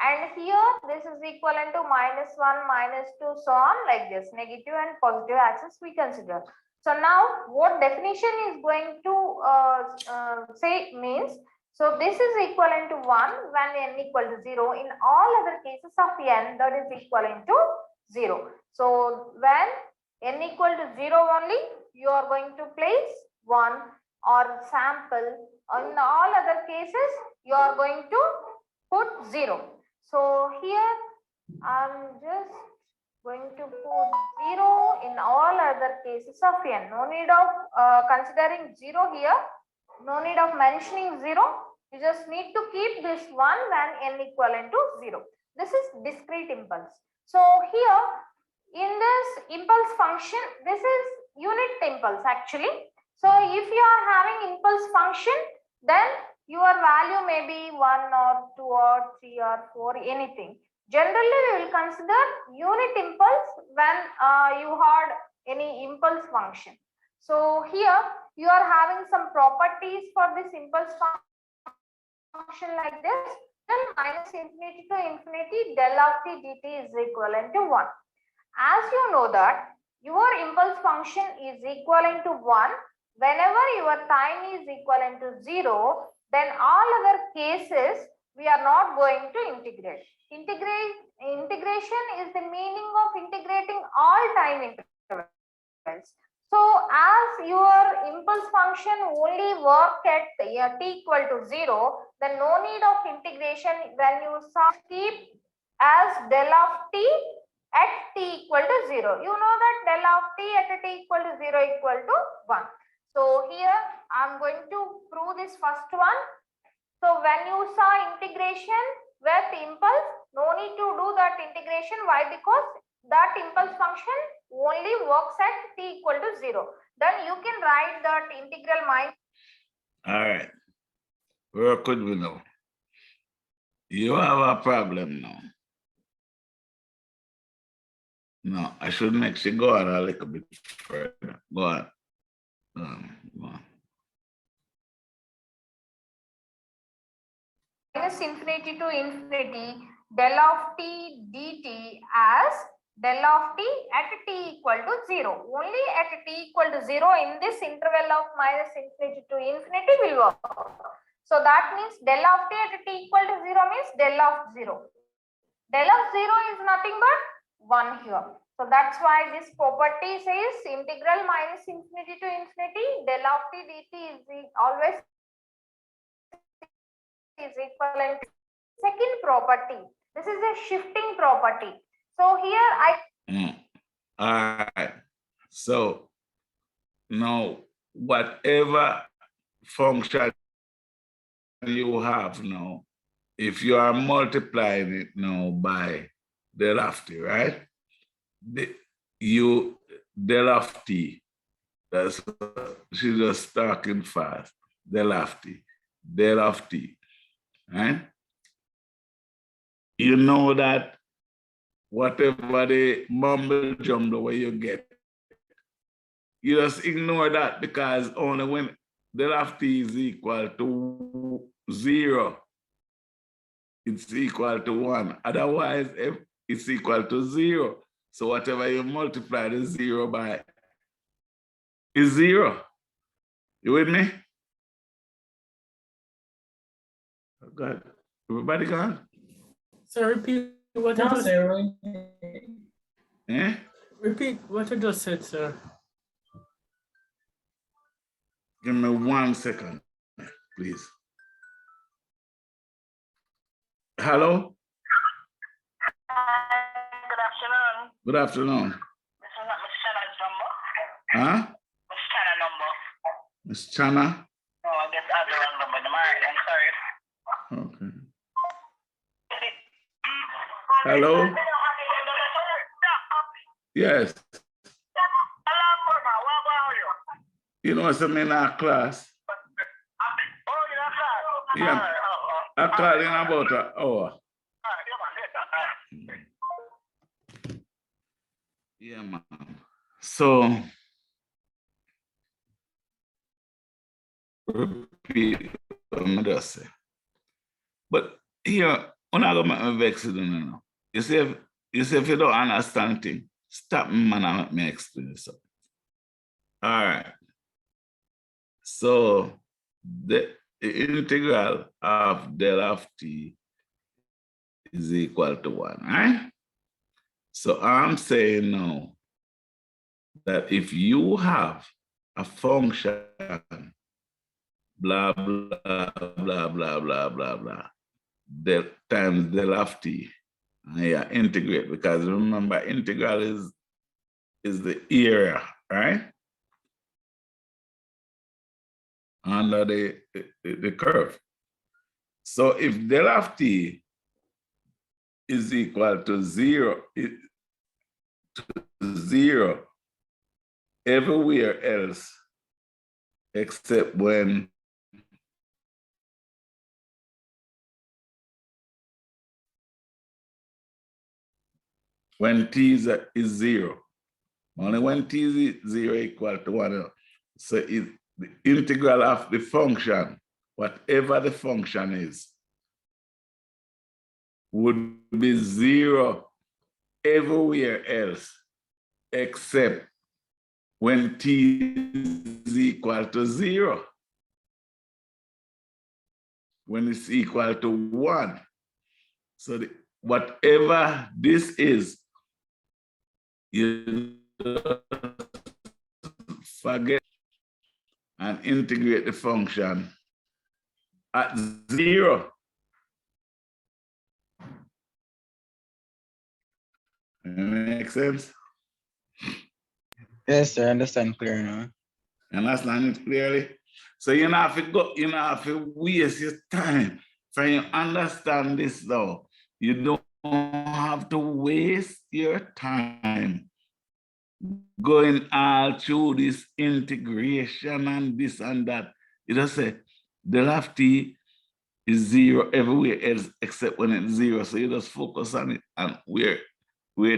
and here this is equivalent to -1, -2, so on like this, negative and positive axis we consider. So now what definition is going to say means, so this is equivalent to 1 when n equal to 0. In all other cases of n, that is equivalent to 0. So when n equal to 0 only, you are going to place 1 or sample. In all other cases, you are going to put 0. So here I am just going to put 0 in all other cases of n. No need of considering 0 here. No need of mentioning 0. You just need to keep this 1 when n equivalent to 0. This is discrete impulse. So here in this impulse function, this is unit impulse actually. So if you are having impulse function, then your value may be 1 or 2 or 3 or 4, anything. Generally, we will consider unit impulse when you had any impulse function. So here you are having some properties for this impulse function like this. Then -infinity to infinity del of t dt is equivalent to 1. As you know that your impulse function is equivalent to 1 whenever your time is equivalent to 0, then all other cases we are not going to integrate. Integration is the meaning of integrating all time intervals. So as your impulse function only work at t equal to 0, then no need of integration when you keep as del of t at t equal to 0. You know that del of t at t equal to 0 equal to 1. So here I am going to prove this first one. So when you saw integration with impulse, no need to do that integration. Why? Because that impulse function only works at t equal to 0. Then you can write that integral minus. All right. Where could we know? You have a problem now. No, I should make you go on a little bit further. Go on. Go on. Minus infinity to infinity del of t dt as del of t at t equal to 0. Only at t equal to 0 in this interval of minus infinity to infinity will work. So that means del of t at t equal to 0 means del of 0. Del of 0 is nothing but 1 here. So that's why this property says integral minus infinity to infinity del of t dt is always is equivalent to second property. This is a shifting property. So here All right. So now whatever function you have now, if you are multiplying it now by del of t, right? Del of t, that's she's just talking fast. Del of t, right? You know that whatever the mumble jumble where you get, you just ignore that because only when del of t is equal to 0, it's equal to 1. Otherwise, if it's equal to 0. So whatever you multiply the 0 by is 0. You with me? Good. Everybody gone? Sir, repeat what you No, just sir. Eh? repeat what you just said, sir. Give me 1 second, please. Hello? Good afternoon. Good afternoon. This is not Miss Chana's number. Huh? Miss Chana number. Miss Chana? No, I guess I have the wrong number. I'm sorry. Okay. Hello? Yes. You know something in our class? Oh, you're in class? Yeah. I call in about an hour. Yeah, man. So, repeat what I just say. But here, I'm not going to vex you, no. You see, if you don't understand things, stop me, man, and let me explain something. All right. So, the integral of del of t is equal to 1, right? So I'm saying now that if you have a function, blah, blah, blah, blah, blah, blah, blah, del times del of t, and you integrate, because remember, integral is the area, right? Under the curve. So if del of t is equal to 0, everywhere else except when t is 0. Only when t is 0 equal to 1. So the integral of the function, whatever the function is, would be 0 everywhere else except when t is equal to 0. When it's equal to 1. So whatever this is, you forget and integrate the function at 0. Make sense? Yes, sir, I understand clear now. Understand it clearly? So you don't have to go, you don't have to waste your time trying to understand this though. You don't have to waste your time going all through this integration and this and that. You just say del of t is 0 everywhere else except when it's 0. So you just focus on it and where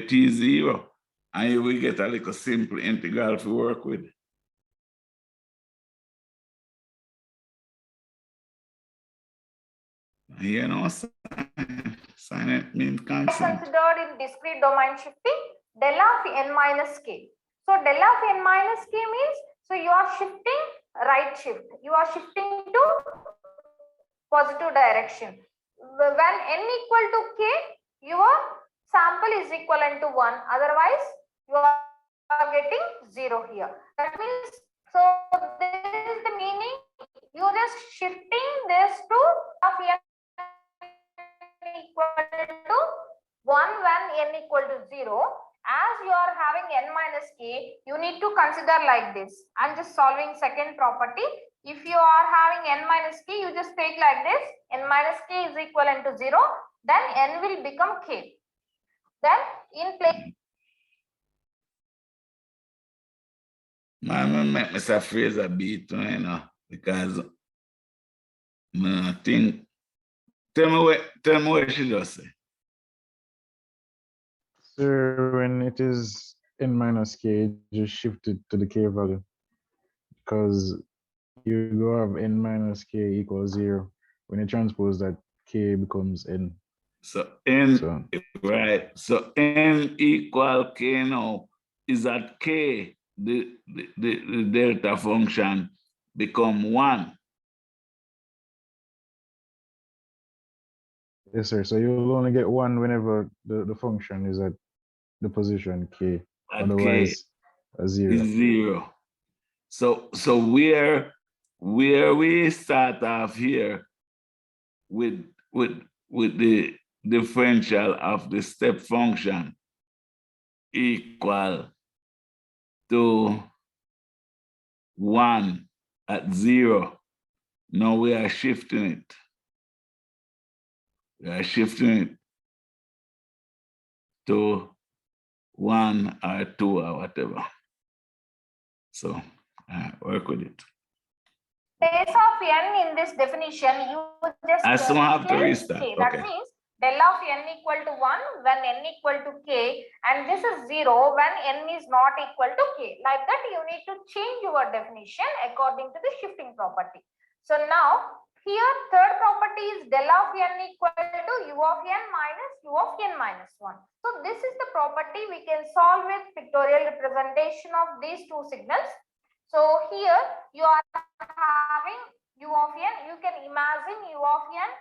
t is 0. And we get a little simple integral to work with. You know, sign it means constant. Considered in discrete domain shifting del of n minus k. So del of n minus k means, so you are shifting right shift. You are shifting to positive direction. When n equal to k, your sample is equivalent to 1. Otherwise, you are getting 0 here. That means, so this is the meaning. You are just shifting this to of n equal to 1 when n equal to 0. As you are having n minus k, you need to consider like this. I'm just solving second property. If you are having n minus k, you just take like this. N minus k is equivalent to 0. Then n will become k. Then in place. Man, make me say phrase a bit, you know, because I think, tell me what she just say. Sir, when it is n minus k, just shift it to the k value, because you go have n minus k equals 0. When you transpose that, k becomes n. So n, right, so n equal k now is at k, the delta function become 1. Yes, sir. So you'll only get 1 whenever the function is at the position k. At Otherwise, a 0. Is 0. So where we start off here with the differential of the step function equal to 1 at 0. Now we are shifting it. We are shifting it to 1 or 2 or whatever. So work with it. Place of n in this definition, you just I still have to k. restart. That Okay. means del of n equal to 1 when n equal to k, and this is 0 when n is not equal to k. Like that, you need to change your definition according to the shifting property. So now here third property is del of n equal to u of n minus u of n minus 1. So this is the property we can solve with pictorial representation of these two signals. So here you are having u of n. You can imagine u of n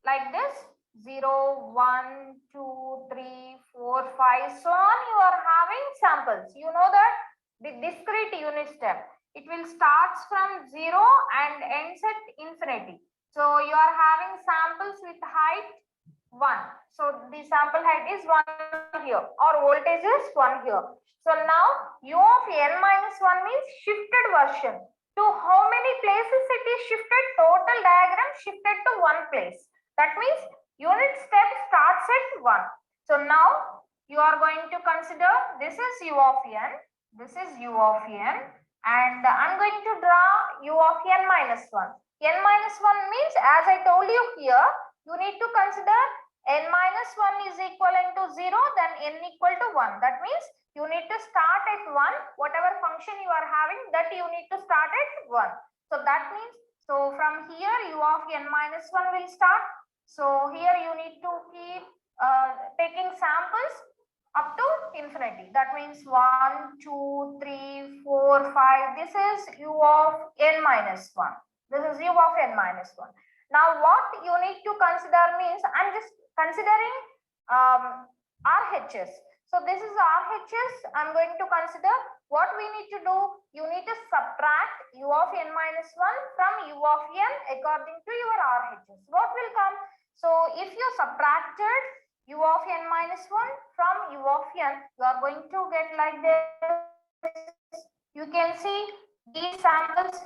like this: 0, 1, 2, 3, 4, 5, so on. You are having samples. You know that the discrete unit step, it will starts from 0 and ends at infinity. So you are having samples with height 1. So the sample height is 1 here, or voltage is 1 here. So now u of n minus 1 means shifted version. To how many places it is shifted? Total diagram shifted to 1 place. That means unit step starts at 1. So now you are going to consider this is u of n, this is u of n, and I'm going to draw u of n minus 1. N minus 1 means, as I told you here, you need to consider n minus 1 is equivalent to 0, then n equal to 1. That means you need to start at 1. Whatever function you are having, that you need to start at 1. So that means, so from here u of n minus 1 will start. So here you need to keep taking samples up to infinity. That means 1, 2, 3, 4, 5. This is u of n minus 1. This is u of n minus 1. Now what you need to consider means, I'm just considering RHS. So this is RHS. I'm going to consider what we need to do. You need to subtract u of n minus 1 from u of n according to your RHS. What will come? So if you subtracted u of n minus 1 from u of n, you are going to get like this. You can see these samples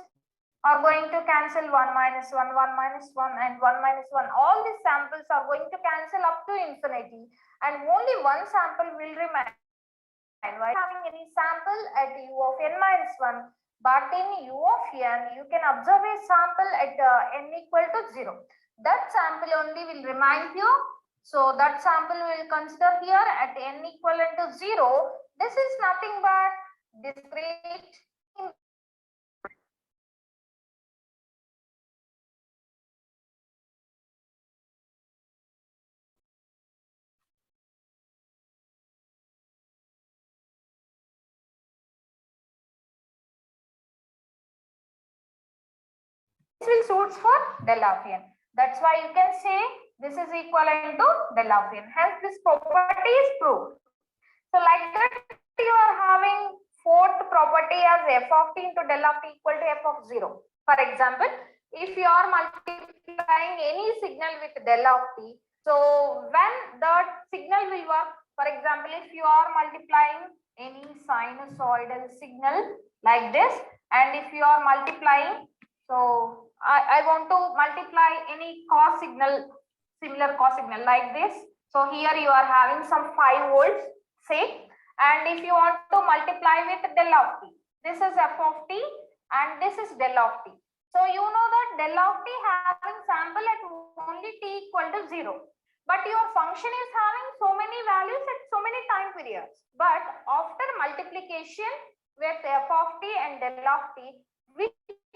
are going to cancel 1 minus 1, 1 minus 1, and 1 minus 1. All these samples are going to cancel up to infinity, and only one sample will remain. Why having any sample at u of n minus 1, but in u of n, you can observe a sample at n equal to 0. That sample only will remain here. So that sample we will consider here at n equivalent to 0. This is nothing but discrete will suits for Delafian. That's why you can say this is equivalent to Delafian. Hence, this property is proved. So, like that, you are having fourth property as f of t into del of t equal to f of 0. For example, if you are multiplying any signal with del of t, so when the signal will work, for example, if you are multiplying any sinusoidal signal like this, and if you are multiplying, so I want to multiply any cos signal, similar cos signal like this. So here you are having some 5 volts, say, and if you want to multiply with del of t, this is f of t and this is del of t. So you know that del of t having sample at only t equal to 0. But your function is having so many values at so many time periods. But after multiplication with f of t and del of t, which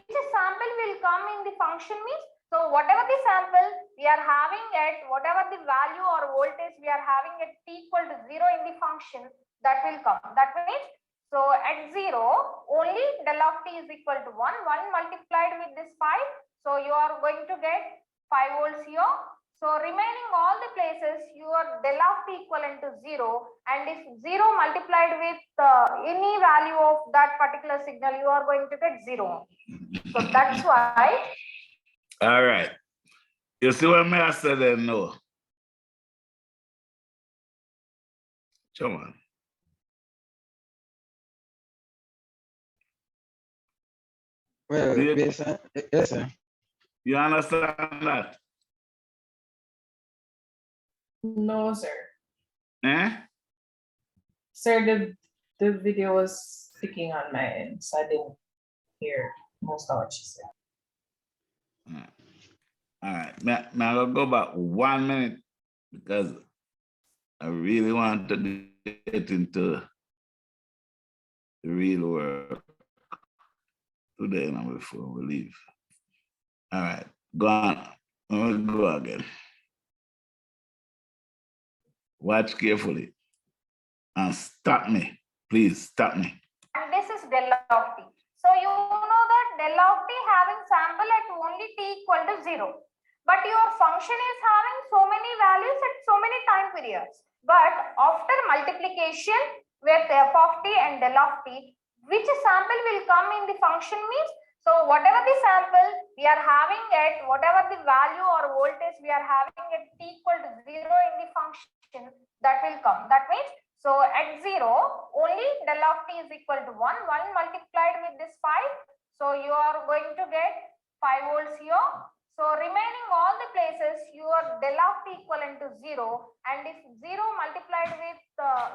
sample will come in the function means, so whatever the sample we are having at whatever the value or voltage we are having at t equal to 0 in the function, that will come. That means, so at 0 only del of t is equal to 1 multiplied with this 5. So you are going to get 5 volts here. So remaining all the places your del of t equivalent to 0, and if 0 multiplied with any value of that particular signal, you are going to get 0. So that's why. All right. You see what I said there? No. Come on. Well, yes, sir. You understand that? No, sir. Eh? Sir, the video was sticking on my end, so I didn't hear most of what she said. All right. Now I'll go back 1 minute because I really want to get into the real work today now before we leave. All right. Go on. We'll go again. Watch carefully and stop me. Please stop me. And this is del of t. So you know that del of t having sample at only t equal to 0. But your function is having so many values at so many time periods. But after multiplication with f of t and del of t, which sample will come in the function means, so whatever the sample we are having at whatever the value or voltage we are having at t equal to 0 in the function, that will come. That means, so at 0 only del of t is equal to 1 multiplied with this 5. So you are going to get 5 volts here. So remaining all the places your del of t equivalent to 0, and if 0 multiplied with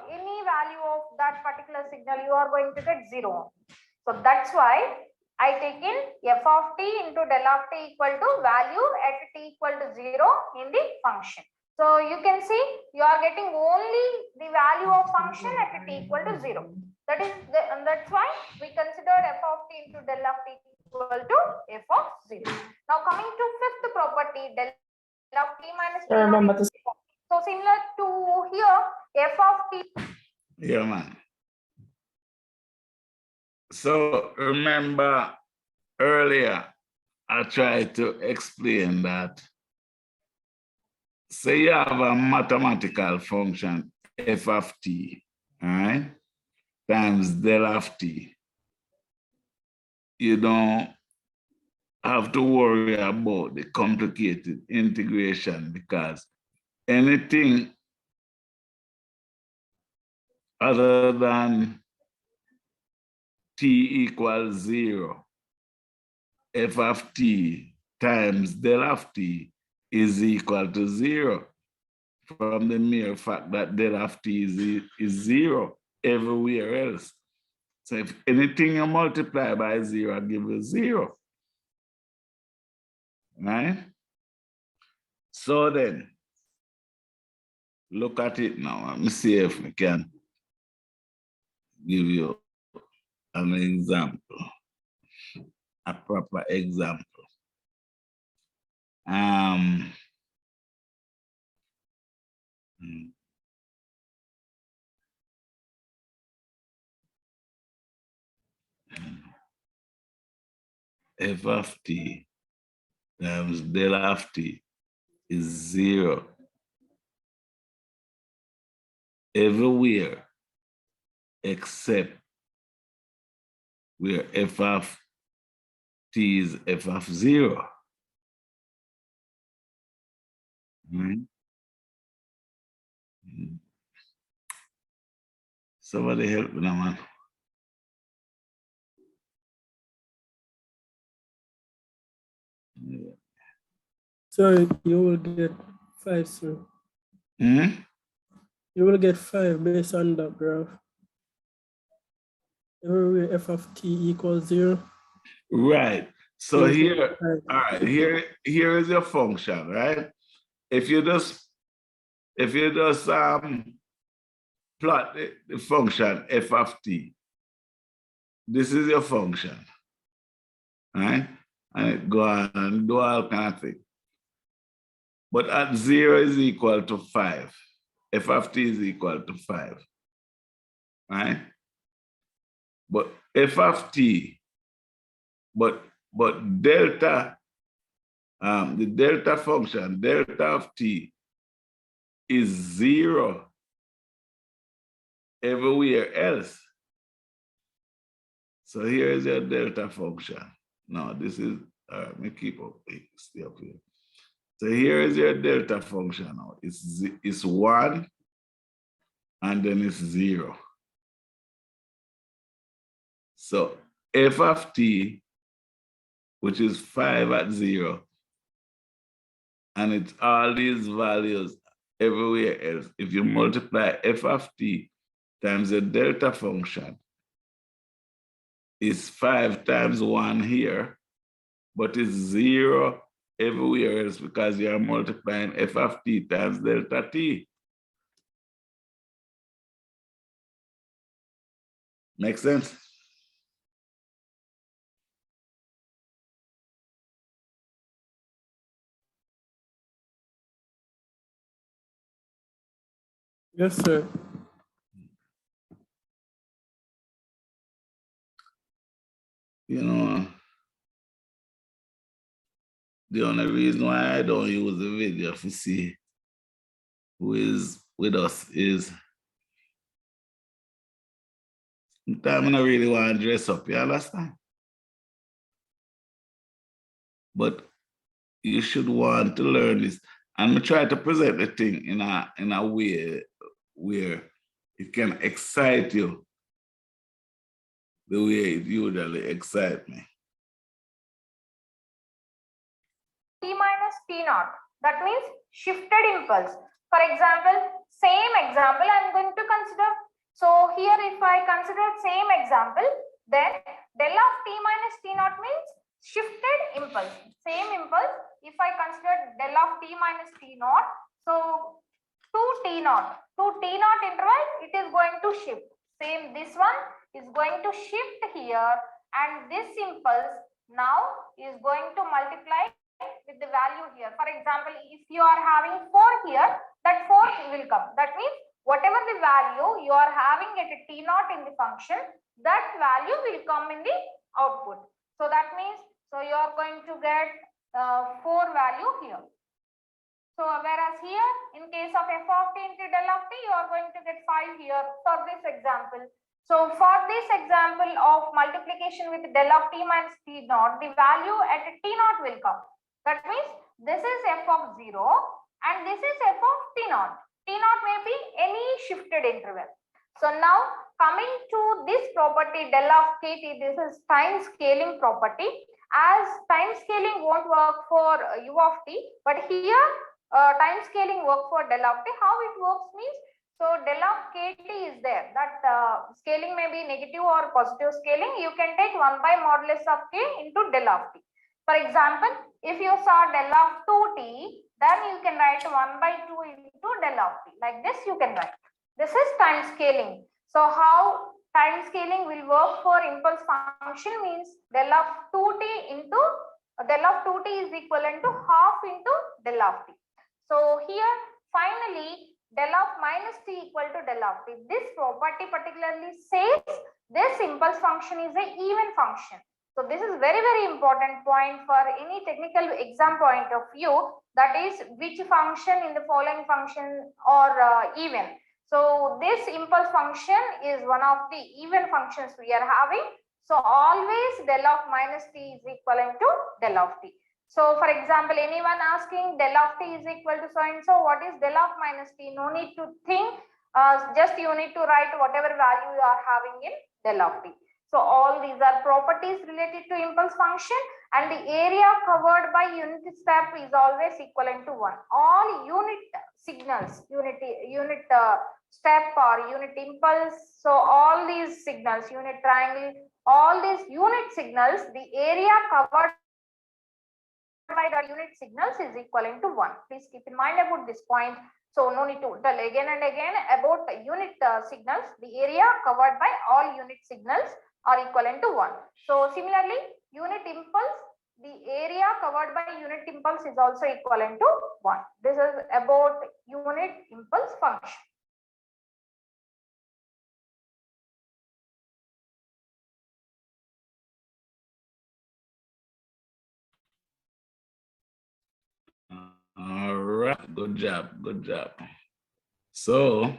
any value of that particular signal, you are going to get 0. So that's why I take in f of t into del of t equal to value at t equal to 0 in the function. So you can see you are getting only the value of function at t equal to 0. That's why we considered f of t into del of t equal to f of 0. Now coming to fifth property, del of t minus t. Remember to. So similar to here, f of t. Yeah, man. So remember earlier, I tried to explain that. Say you have a mathematical function f of t, all right, times del of t. You don't have to worry about the complicated integration because anything other than t equals 0, f of t times del of t is equal to 0 from the mere fact that del of t is 0 everywhere else. So if anything you multiply by 0, give you 0. Right? So then, look at it now. Let me see if we can give you an example, a proper example. F of t times del of t is 0 everywhere except where f of t is f of 0. Somebody help me now, man. So you will get 5, sir. You will get 5 based on that graph. Everywhere f of t equals 0. Right. So you here, get 5. all right, here is your function, right? If you just plot the function f of t, this is your function, right? And it go on and do all kind of things. But at 0 is equal to 5. F of t is equal to 5, right? But f of t, but delta, the delta function, delta of t is 0 everywhere else. So here is your delta function. No, this is, let me keep up, stay up here. So here is your delta function now. It's 1 and then it's 0. So f of t, which is 5 at 0, and it's all these values everywhere else. If you multiply f of t times the delta function, it's 5 times 1 here, but it's 0 everywhere else because you are multiplying f of t times delta t. Make sense? Yes, sir. You know, the only reason why I don't use the video to see who is with us is sometimes I don't really want to dress up, you understand? But you should want to learn this. And I try to present the thing in a way where it can excite you the way it usually excites me. T minus T naught. That means shifted impulse. For example, same example I'm going to consider. So here if I consider same example, then del of T minus T naught means shifted impulse. Same impulse. If I consider del of T minus T naught, so to T naught interval, it is going to shift. Same, this one is going to shift here, and this impulse now is going to multiply with the value here. For example, if you are having 4 here, that 4 will come. That means whatever the value you are having at a T naught in the function, that value will come in the output. So that means, so you are going to get 4 value here. So whereas here, in case of f of t into del of t, you are going to get 5 here for this example. So for this example of multiplication with del of t minus t naught, the value at t naught will come. That means this is f of 0 and this is f of t naught. T naught may be any shifted interval. So now coming to this property del of kt, this is time scaling property. As time scaling won't work for u of t, but here time scaling work for del of t. How it works means, so del of kt is there. That scaling may be negative or positive scaling. You can take 1 by modulus of k into del of t. For example, if you saw del of 2t, then you can write 1 by 2 into del of t. Like this you can write. This is time scaling. So how time scaling will work for impulse function means del of 2t into del of 2t is equivalent to half into del of t. So here finally del of minus t equal to del of t. This property particularly says this impulse function is an even function. So this is very important point for any technical exam point of view, that is which function in the following function are even. So this impulse function is one of the even functions we are having. So always del of minus t is equivalent to del of t. So for example, anyone asking del of t is equal to so and so, what is del of minus t? No need to think, just you need to write whatever value you are having in del of t. So all these are properties related to impulse function, and the area covered by unit step is always equivalent to 1. All unit signals, unit step or unit impulse, so all these signals, unit triangle, all these unit signals, the area covered by the unit signals is equivalent to 1. Please keep in mind about this point. So no need to tell again and again about unit signals. The area covered by all unit signals are equivalent to 1. So similarly, unit impulse, the area covered by unit impulse is also equivalent to 1. This is about unit impulse function. All right, good job, good job. So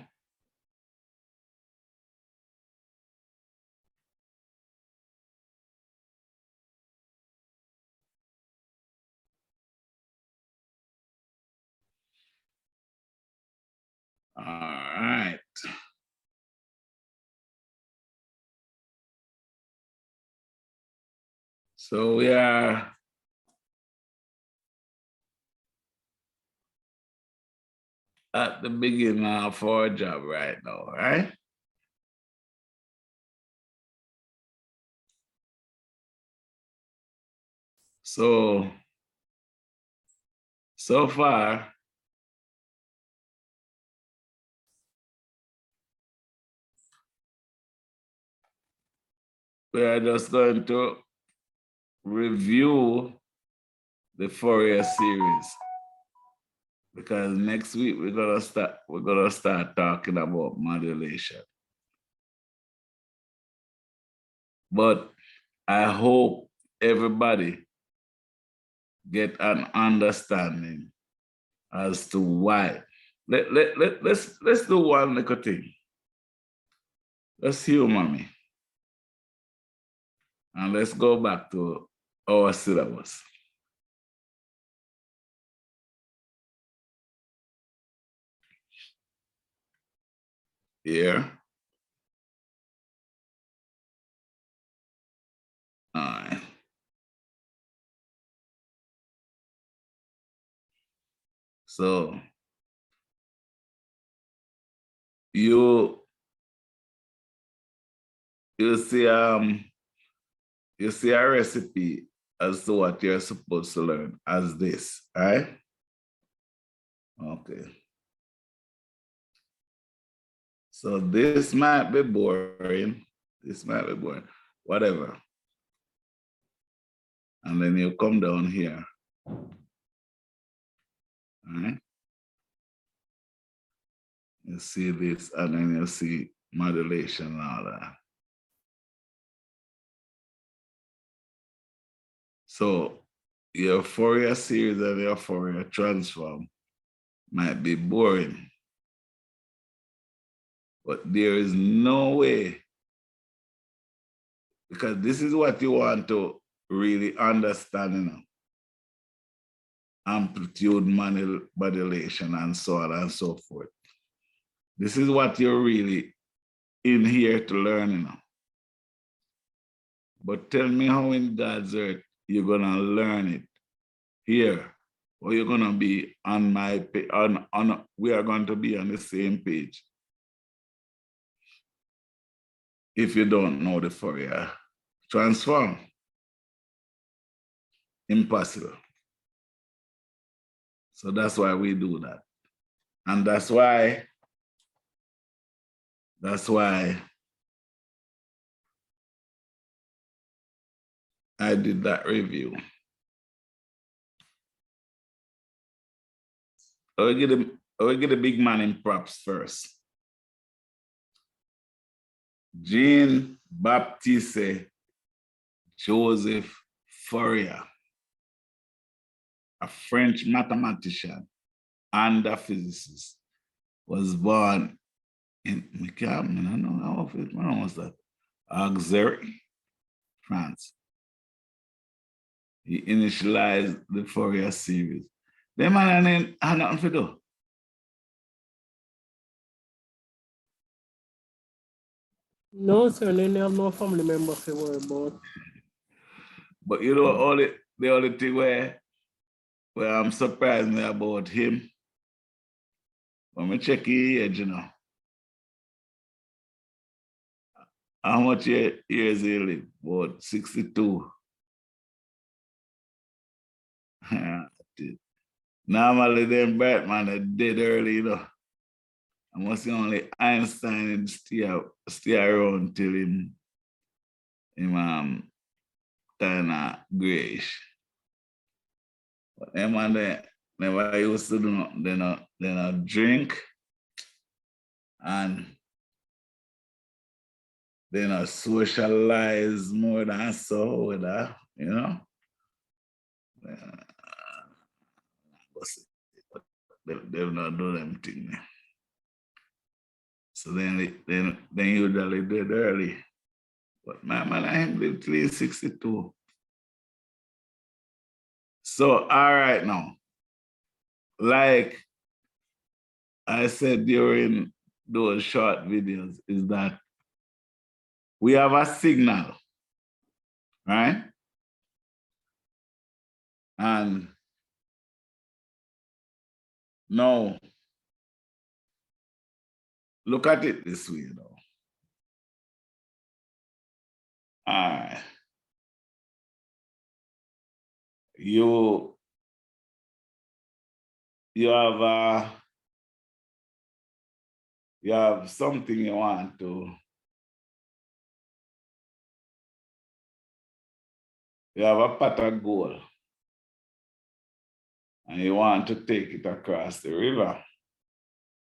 all right. So we are at the beginning of our job right now, right? So far, we are just going to review the Fourier series, because next week we're gonna start talking about modulation. But I hope everybody get an understanding as to why. Let's do one little thing. Let's humor me. And let's go back to our syllabus. Here. All right. So you see a recipe as to what you're supposed to learn as this, right? Okay. So this might be boring. This might be boring. Whatever. And then you come down here. All right. You see this, and then you see modulation and all that. So your Fourier series and your Fourier transform might be boring, but there is no way, because this is what you want to really understand, you know, amplitude modulation and so on and so forth. This is what you're really in here to learn, you know. But tell me how in God's earth you're gonna learn it here, or you're gonna be on my page, we are going to be on the same page if you don't know the Fourier transform. Impossible. So that's why we do that. And that's why I did that review. I will get the big man in props first. Jean-Baptiste Joseph Fourier, a French mathematician and a physicist, was born in Auxerre, France. He initialized the Fourier series. Them man had nothing to do. No, sir, they have no family member to worry about. But you know, the only thing where I'm surprised me about him, when I check his age, you know, how much years he live? About 62. Normally, them bright man are dead early, you know. I must say only Einstein stay around till him kind of grayish. But them man they never used to do they not drink and they not socialize more than so with that, you know. They not do them thing. So then usually dead early. But my man, I live till he's 62. So all right now, like I said during those short videos, is that we have a signal, right? And now, look at it this way, though. All right. You have something you want to. You have a pot of gold, and you want to take it across the river,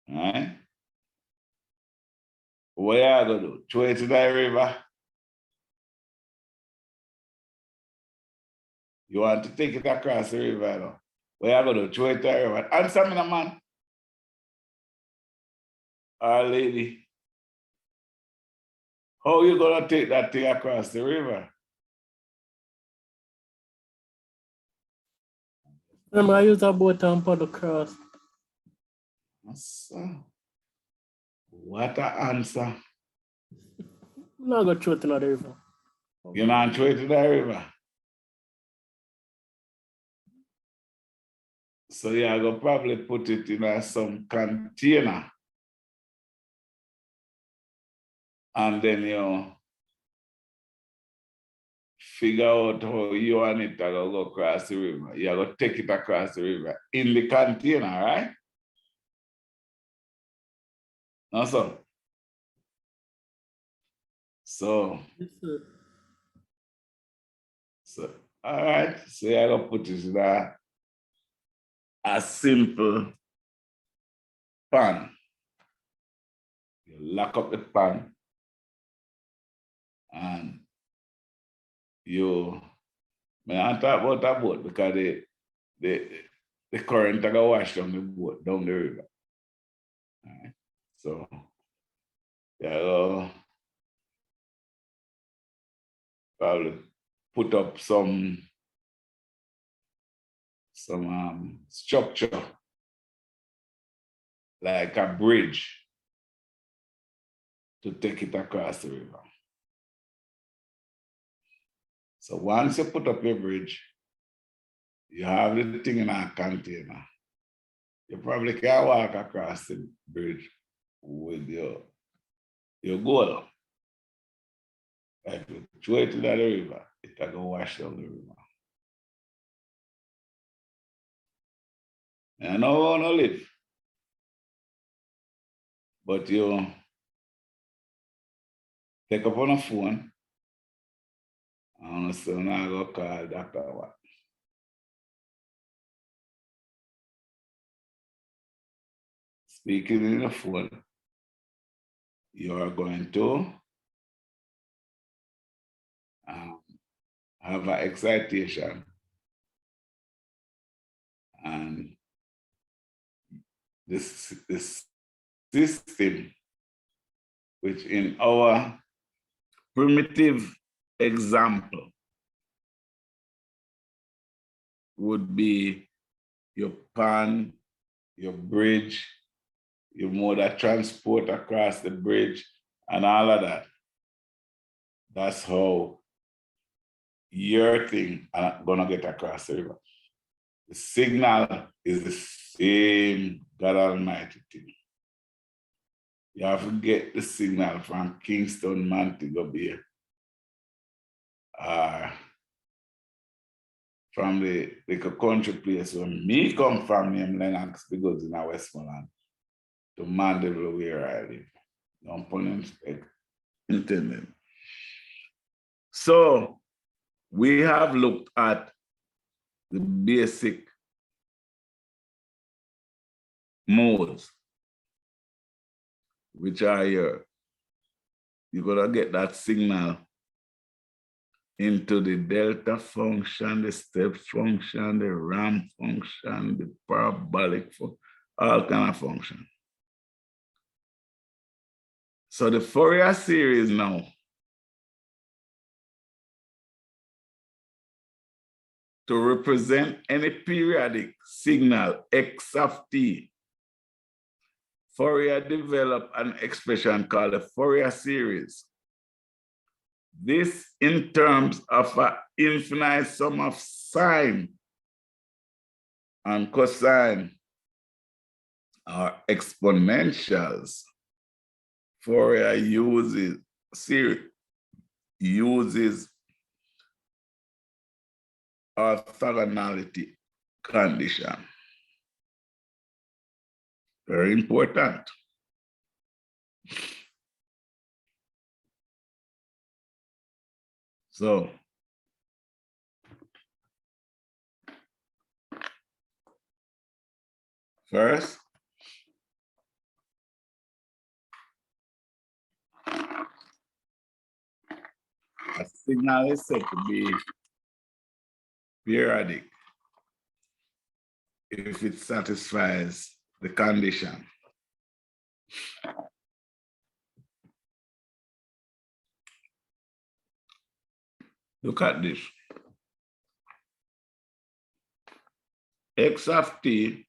right? What are you going to do? Throw it to the river? You want to take it across the river, though? What are you going to do? Throw it to the river? Answer me, man. Or lady. How are you going to take that thing across the river? Remember, I use a boat and paddle across. What an answer. I'm not going to throw it in the river. You're not throw it to the river? So yeah, I'm going to probably put it in some container. And then you figure out how you want it to go across the river. You're going to take it across the river in the container, right? No, so. So, all right. So you're going to put it in a simple pan. You lock up the pan and may I talk about that boat because the current are going to wash down the boat, down the river. All right. So, yeah, probably put up some structure like a bridge to take it across the river. So once you put up your bridge, you have the thing in a container. You probably can walk across the bridge with your goal. Like you throw it to the river, it can go wash down the river. And I know how to live, but you take up on a phone Honestly, I'm not going to call Dr. Watt. Speaking in the phone, you are going to have an excitation, and this system, which in our primitive example would be your pan, your bridge, your mode of transport across the bridge, and all of that. That's how your thing gonna get across the river. The signal is the same God Almighty thing. You have to get the signal from Kingston, Montego Bay, from the country place where me come from, named Lennox, because in Westmoreland, to Mandeville where I live. Don't pun intended. So we have looked at the basic modes, which are here. You're gonna get that signal into the delta function, the step function, the ramp function, the parabolic function, all kind of function. So the Fourier series now to represent any periodic signal x of t, Fourier developed an expression called the Fourier series. This in terms of an infinite sum of sine and cosine or exponentials. Fourier uses orthogonality condition. Very important. So first, a signal is said to be periodic if it satisfies the condition. Look at this. X of t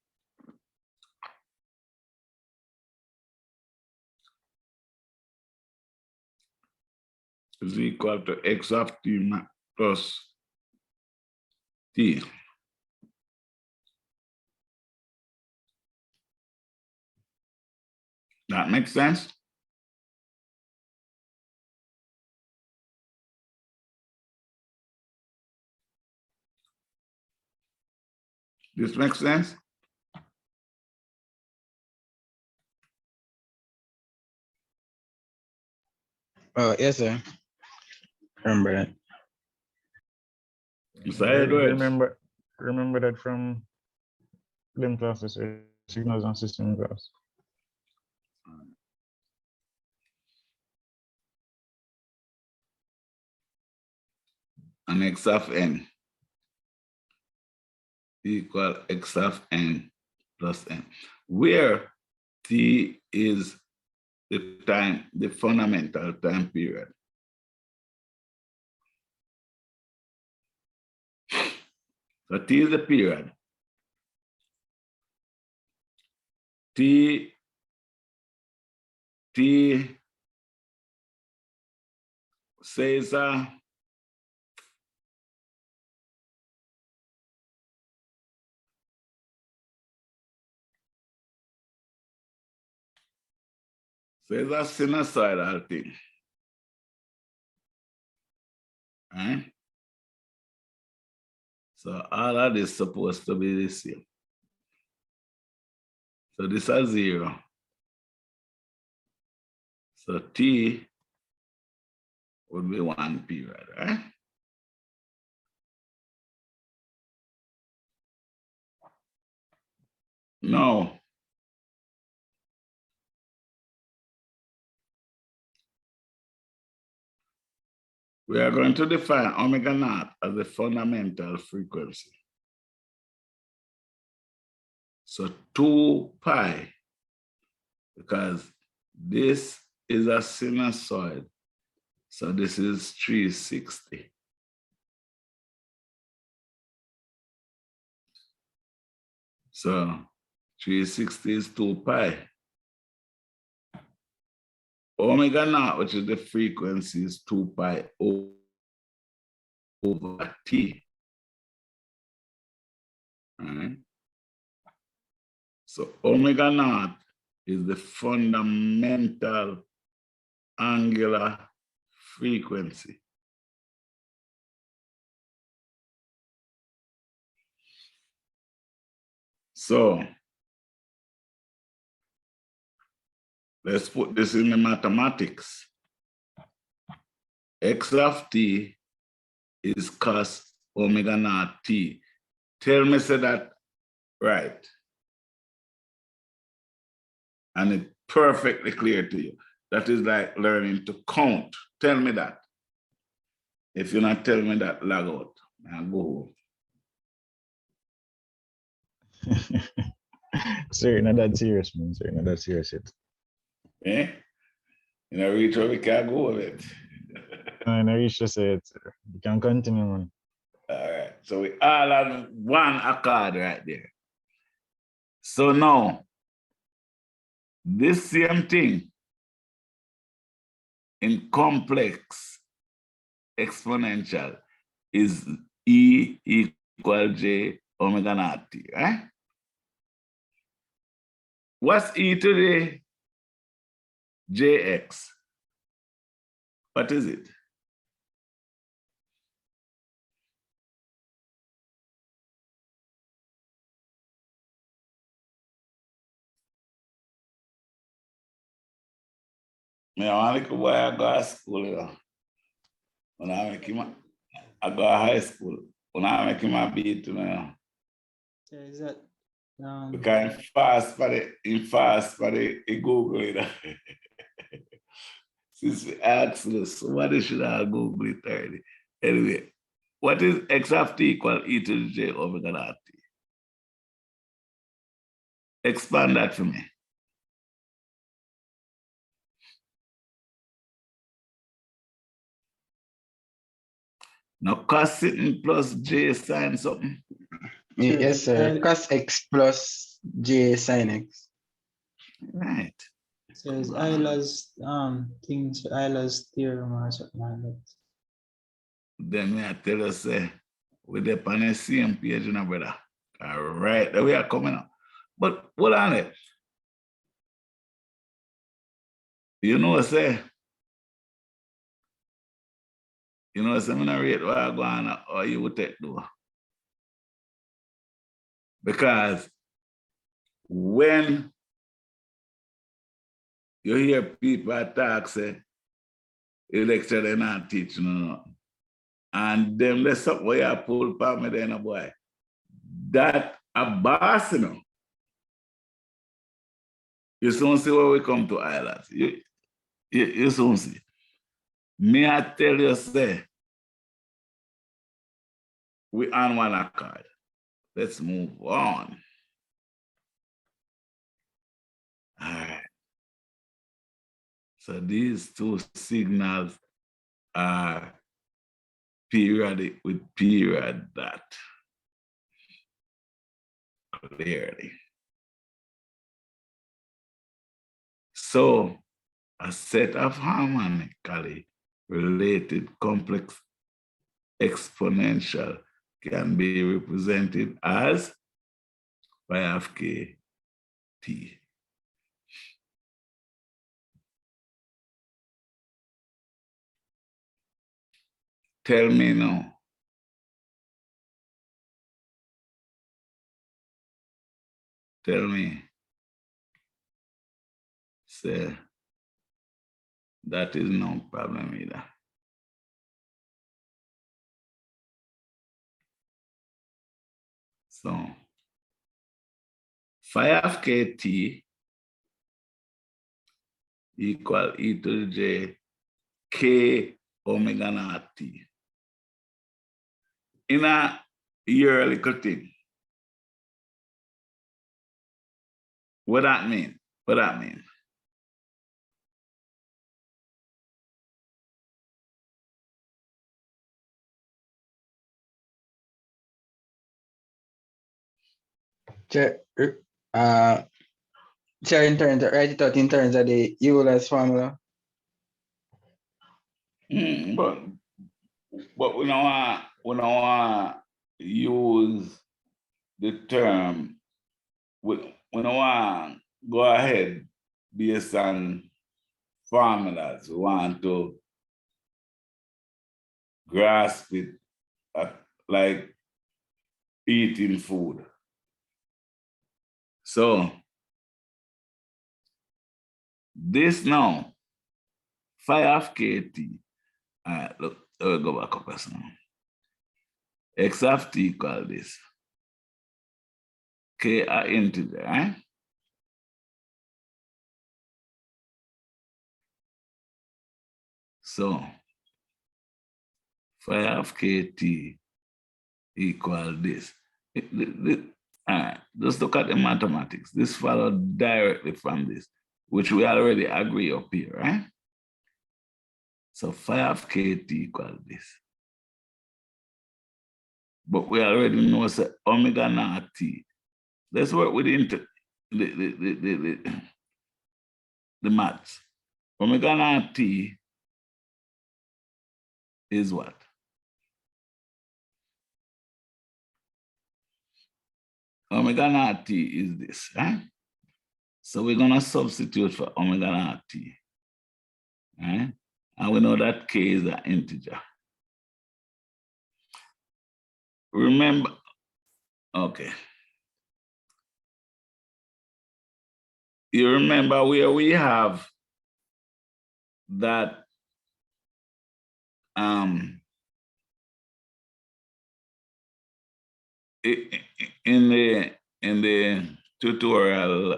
is equal to x of t plus t. That makes sense? This makes sense? Oh, yes, sir. Remember that. Remember that from them classes, signals and system class. And x of n equal x of n plus n, where t is the time, the fundamental time period. So t is the period. T says a sinusoidal thing. Right? So all of this is supposed to be the same. So this is 0. So t would be 1 period, right? No. We are going to define omega naught as a fundamental frequency. So 2 pi, because this is a sinusoid. So this is 360. So 360 is 2 pi. Omega naught, which is the frequency, is 2 pi over t. All right. So omega naught is the fundamental angular frequency. So let's put this in the mathematics. X of t is cos omega naught t. Tell me, say that right. And it's perfectly clear to you. That is like learning to count. Tell me that. If you're not telling me that, log out and go home. Sir, not that serious, man. Sir, not that serious yet. Eh? You know, reach where we can go with it. I know you should say it, sir. You can continue, man. All right. So we all on one accord right there. So now, this same thing in complex exponential is E equal J omega naught t, right? What's E to the JX? What is it? I want to go to school, you know. When I make him, I go to high school. When I make him a beat, you know. So is that Because in fast for the Google, you know. Since we asked us, somebody should have Google it already. Anyway, what is x of t equal e to the j omega naught t? Expand that for me. Now cos sitting plus j sine something. Yes, sir. Cos x plus j sin x. Right. says Euler's things, Euler's theorem or something like that. Then I tell you, say, we're there on the same page, you know, brother. All right, there we are coming up. But hold on it. You know, say, I'm not rate what I go on or you would take do. Because when you hear people talk, say, you lecture, they're not teaching, nothing. And them, there's something where you pull for me then, boy. That a boss, you know. You soon see where we come to islands. You soon see. Me, I tell you, say, we on one accord. Let's move on. All right. So these two signals are periodic with period dot. Clearly. So a set of harmonically related complex exponential can be represented as phi of k t. Tell me now. Tell me. Say, that is no problem either. So phi of kt equal e to the j k omega naught t. In a year little thing. What that mean? What that mean? So in terms of, write it out in terms of the Euler's formula. But we don't want to use the term. We don't want to go ahead based on formulas. We want to grasp it like eating food. So this now, phi of kt. All right, look, we'll go back up now. X of t equal this. K are integer, right? So phi of kt equal this. All right, just look at the mathematics. This followed directly from this, which we already agree up here, right? So phi of kt equal this. But we already know that omega naught t. Let's work with the maths. Omega naught t is what? Omega naught t is this, right? So we're gonna substitute for omega naught t, right? And we know that k is an integer. Remember, okay. You remember where we have that in the tutorial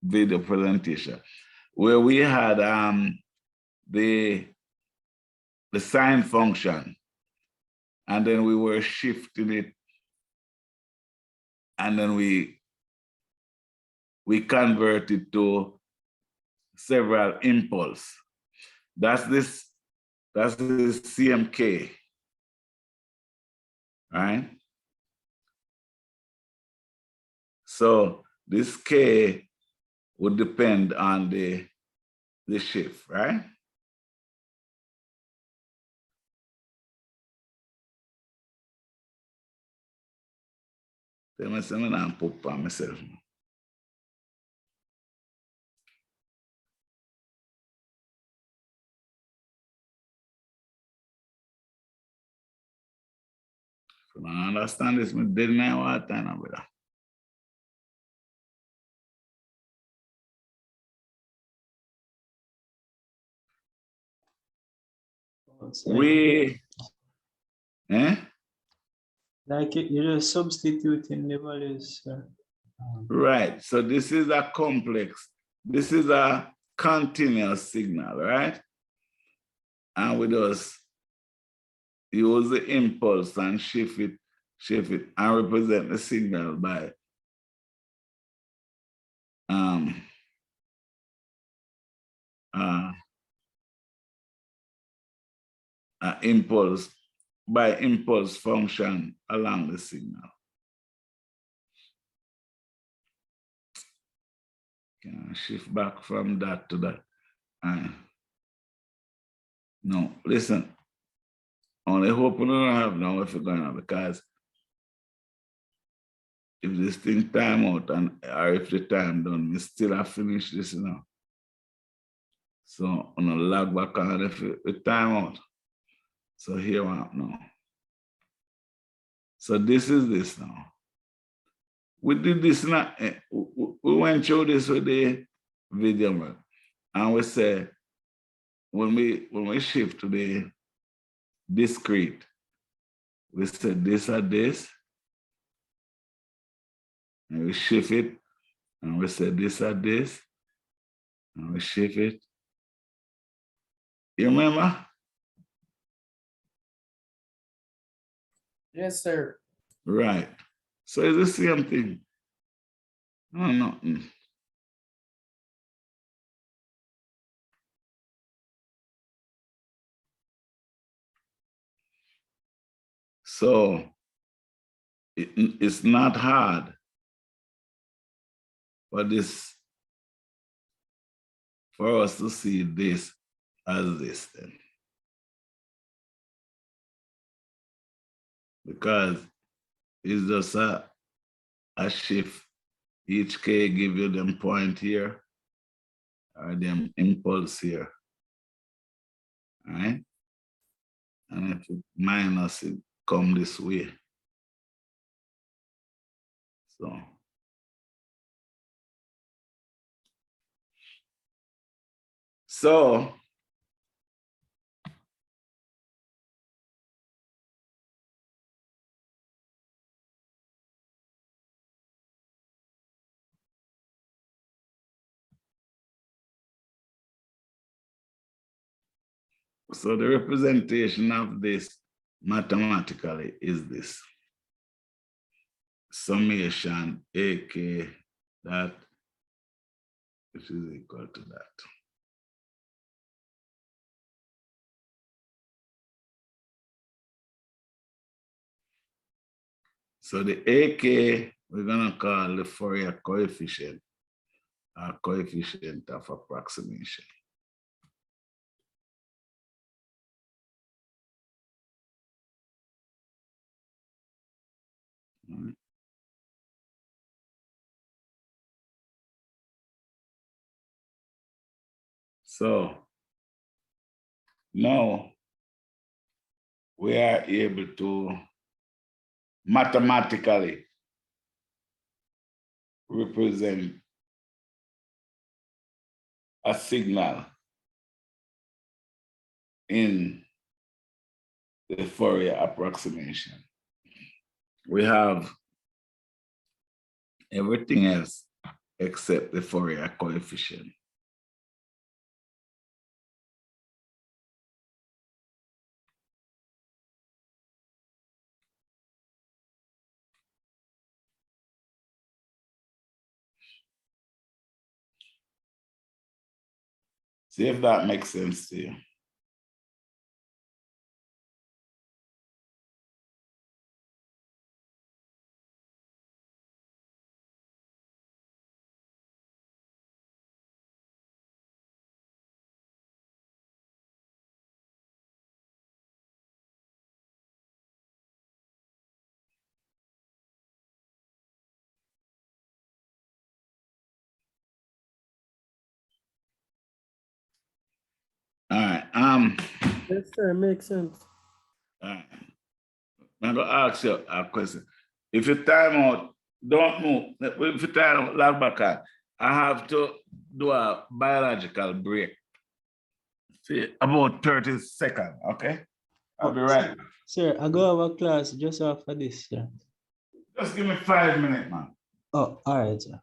video presentation, where we had the sine function, and then we were shifting it, and then we converted to several impulse. That's this CMK, right? So this K would depend on the shift, right? Tell me something I'm put by myself. So I understand this, I didn't know what time, brother. We, like you're just substituting the values. Right. So this is a complex, this is a continuous signal, right? And we just use the impulse and shift it and represent the signal by impulse, by impulse function along the signal. Can I shift back from that to that? No, listen. Only hope we don't have now if we're going on, because if this thing time out or if the time done, we still have finished this now. So I'm gonna log back on if the time out. So here we are now. So this is this now. We did this now. We went through this with the video, and we said when we shift to the discrete, we said this or this, and we shift it, and we say this or this, and we shift it. You remember? Yes, sir. Right. So it's the same thing. No, nothing. So it's not hard for this, for us to see this as this then. Because it's just a shift. Each K give you them point here or them impulse here. All right? And if it minus it come this way. So the representation of this mathematically is this. Summation AK that which is equal to that. So the AK we're gonna call the Fourier coefficient or coefficient of approximation. Right. So now we are able to mathematically represent a signal in the Fourier approximation. We have everything else except the Fourier coefficient. See if that makes sense to you. All right. Yes, sir. Makes sense. All right. I'm gonna ask you a question. If you time out, don't move. If you time out, log back on. I have to do a biological break. See, about 30 seconds, okay? I'll be right back. Sir, I go have a class just after this, sir. Just give me 5 minutes, man. Oh, all right, sir.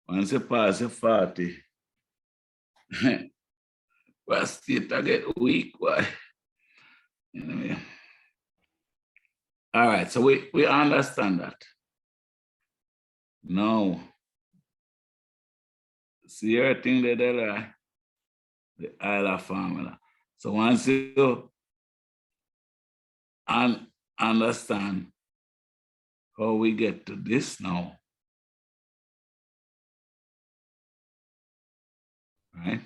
Once you pass the 40, prostate I get weak, why? Anyway. All right, so we understand that. Now, see everything that they like, the Euler formula. So once you and understand how we get to this now. Right?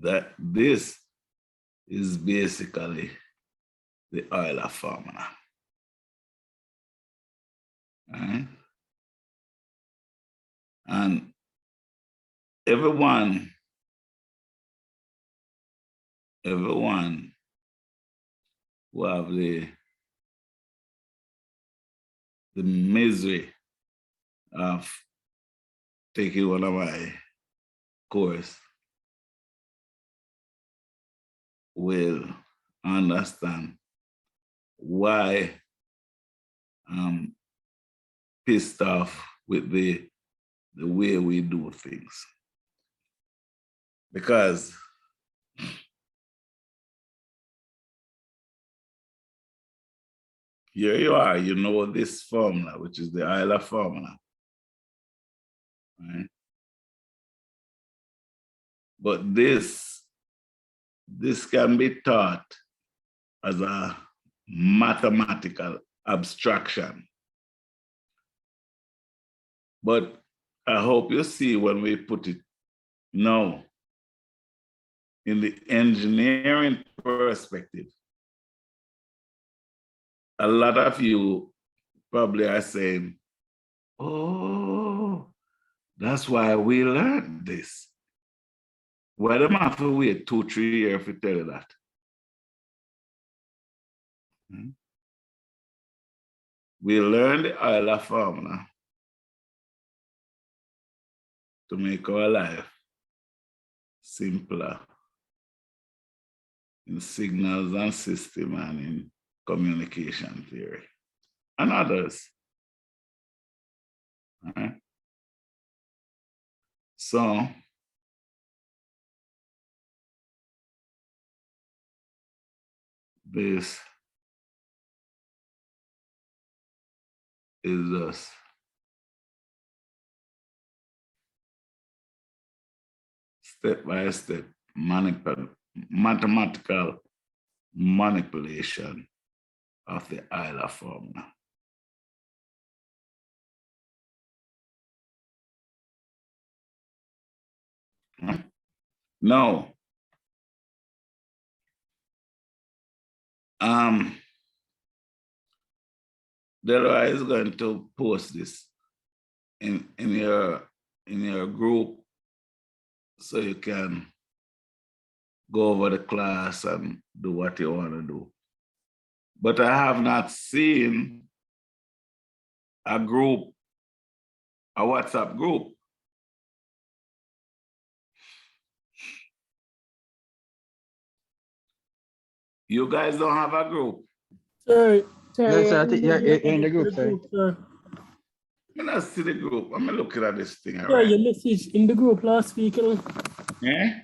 That this is basically the Euler formula. Right? And everyone who have the misery of taking one of my course will understand why I'm pissed off with the way we do things. Because here you are, you know this formula, which is the Euler formula. Right? But this can be taught as a mathematical abstraction. But I hope you see when we put it now in the engineering perspective, a lot of you probably are saying, oh, that's why we learned this. Why do I have to wait 2-3 years to tell you that? We learned the Euler formula to make our life simpler in signals and system and in communication theory and others. Right? So this is just step-by-step mathematical manipulation of the Euler formula. Now, Delroy is going to post this in your group so you can go over the class and do what you want to do. But I have not seen a group, a WhatsApp group. You guys don't have a group? Sorry. Yes, sir, I think you're in the group, sir. I'm not see the group. I'm looking at this thing. Yeah, Right? you messaged in the group last week. Eh?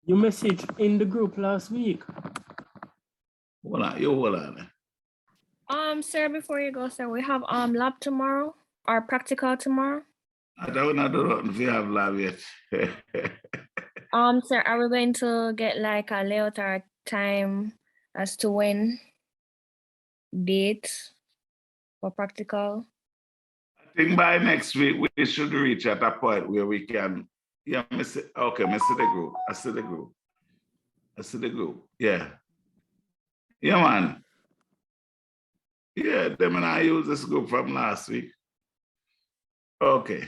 You messaged in the group last week. Hold on. Sir, before you go, sir, we have lab tomorrow, or practical tomorrow. I don't know if you have lab yet. Sir, are we going to get like a layout or time as to when, date for practical? I think by next week we should reach at a point where we can. Yeah, okay, I see the group. I see the group. Yeah. Yeah, man. Yeah, them and I use this group from last week. Okay.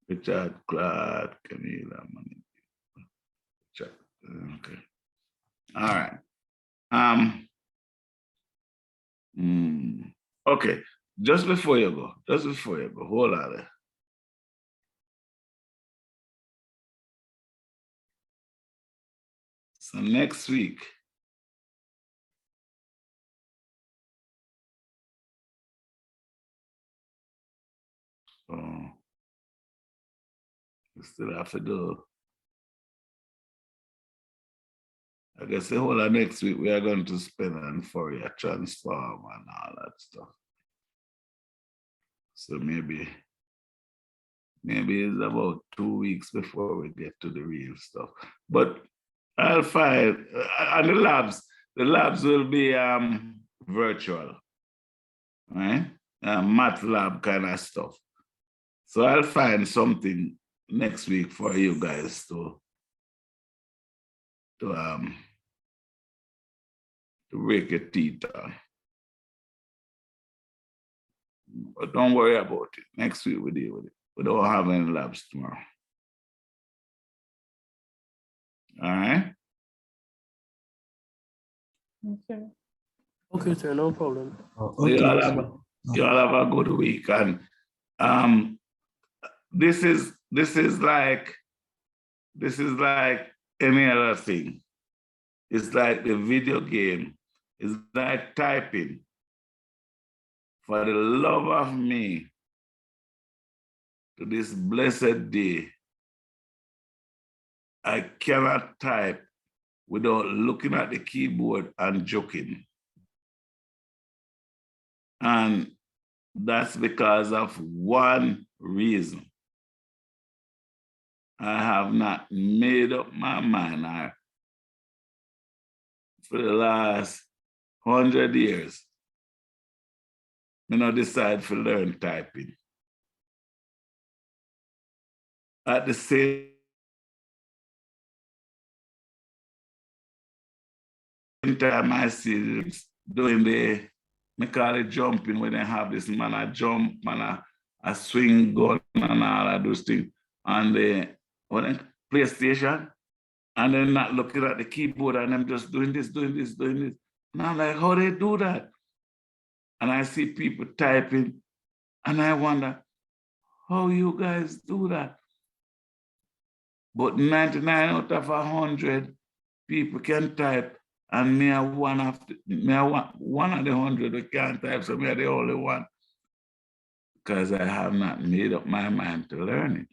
Richard, Claude, Camila, Richard. Okay. All right. Okay. Just before you go, hold on there. So next week, we still have to do, I guess the whole of next week we are going to spend on Fourier Transform and all that stuff. So maybe it's about 2 weeks before we get to the real stuff. But I'll find, and the labs will be virtual, right? Math lab kind of stuff. So I'll find something next week for you guys to break your teeth on. But don't worry about it. Next week we deal with it. We don't have any labs tomorrow. All right? Okay. Okay, sir, no problem. You all have a good week. And this is like any other thing. It's like the video game. It's like typing. For the love of me, to this blessed day, I cannot type without looking at the keyboard and joking. And that's because of one reason. I have not made up my mind for the last 100 years. I decide to learn typing. At the same time, I see doing I call it jumping, when they have this man a jump, man a swing gun and all of those things on the PlayStation, and then not looking at the keyboard and I'm just doing this. And I'm like, how they do that? And I see people typing and I wonder, how you guys do that? But 99 out of 100 people can type, and me are one of the 100 who can't type, so me are the only one. Because I have not made up my mind to learn it.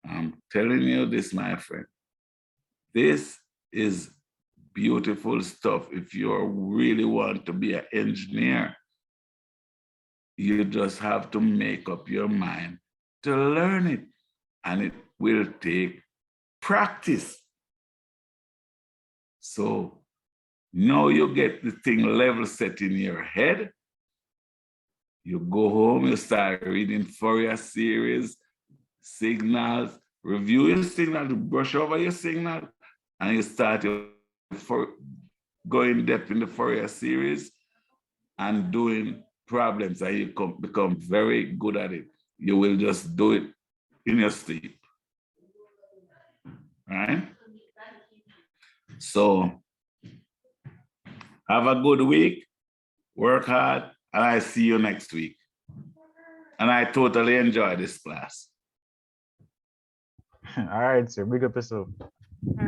I'm telling you this, my friend. This is beautiful stuff. If you really want to be an engineer, you just have to make up your mind to learn it. And it will take practice. So now you get the thing level set in your head. You go home, you start reading Fourier Series, signals, review your signal, brush over your signal, and you start going depth in the Fourier Series and doing problems, and you become very good at it. You will just do it in your sleep, right? So have a good week, work hard, and I see you next week. And I totally enjoy this class. All right, sir. Big up yourself.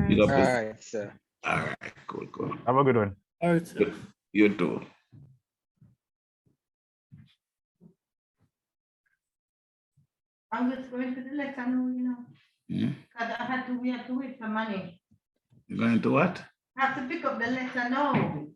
Big up All yourself. right, sir. All right, cool. Have a good one. All right, sir. You too. I'm just going to the letter now, because we have to wait for money. You're going to what? I have to pick up the letter now.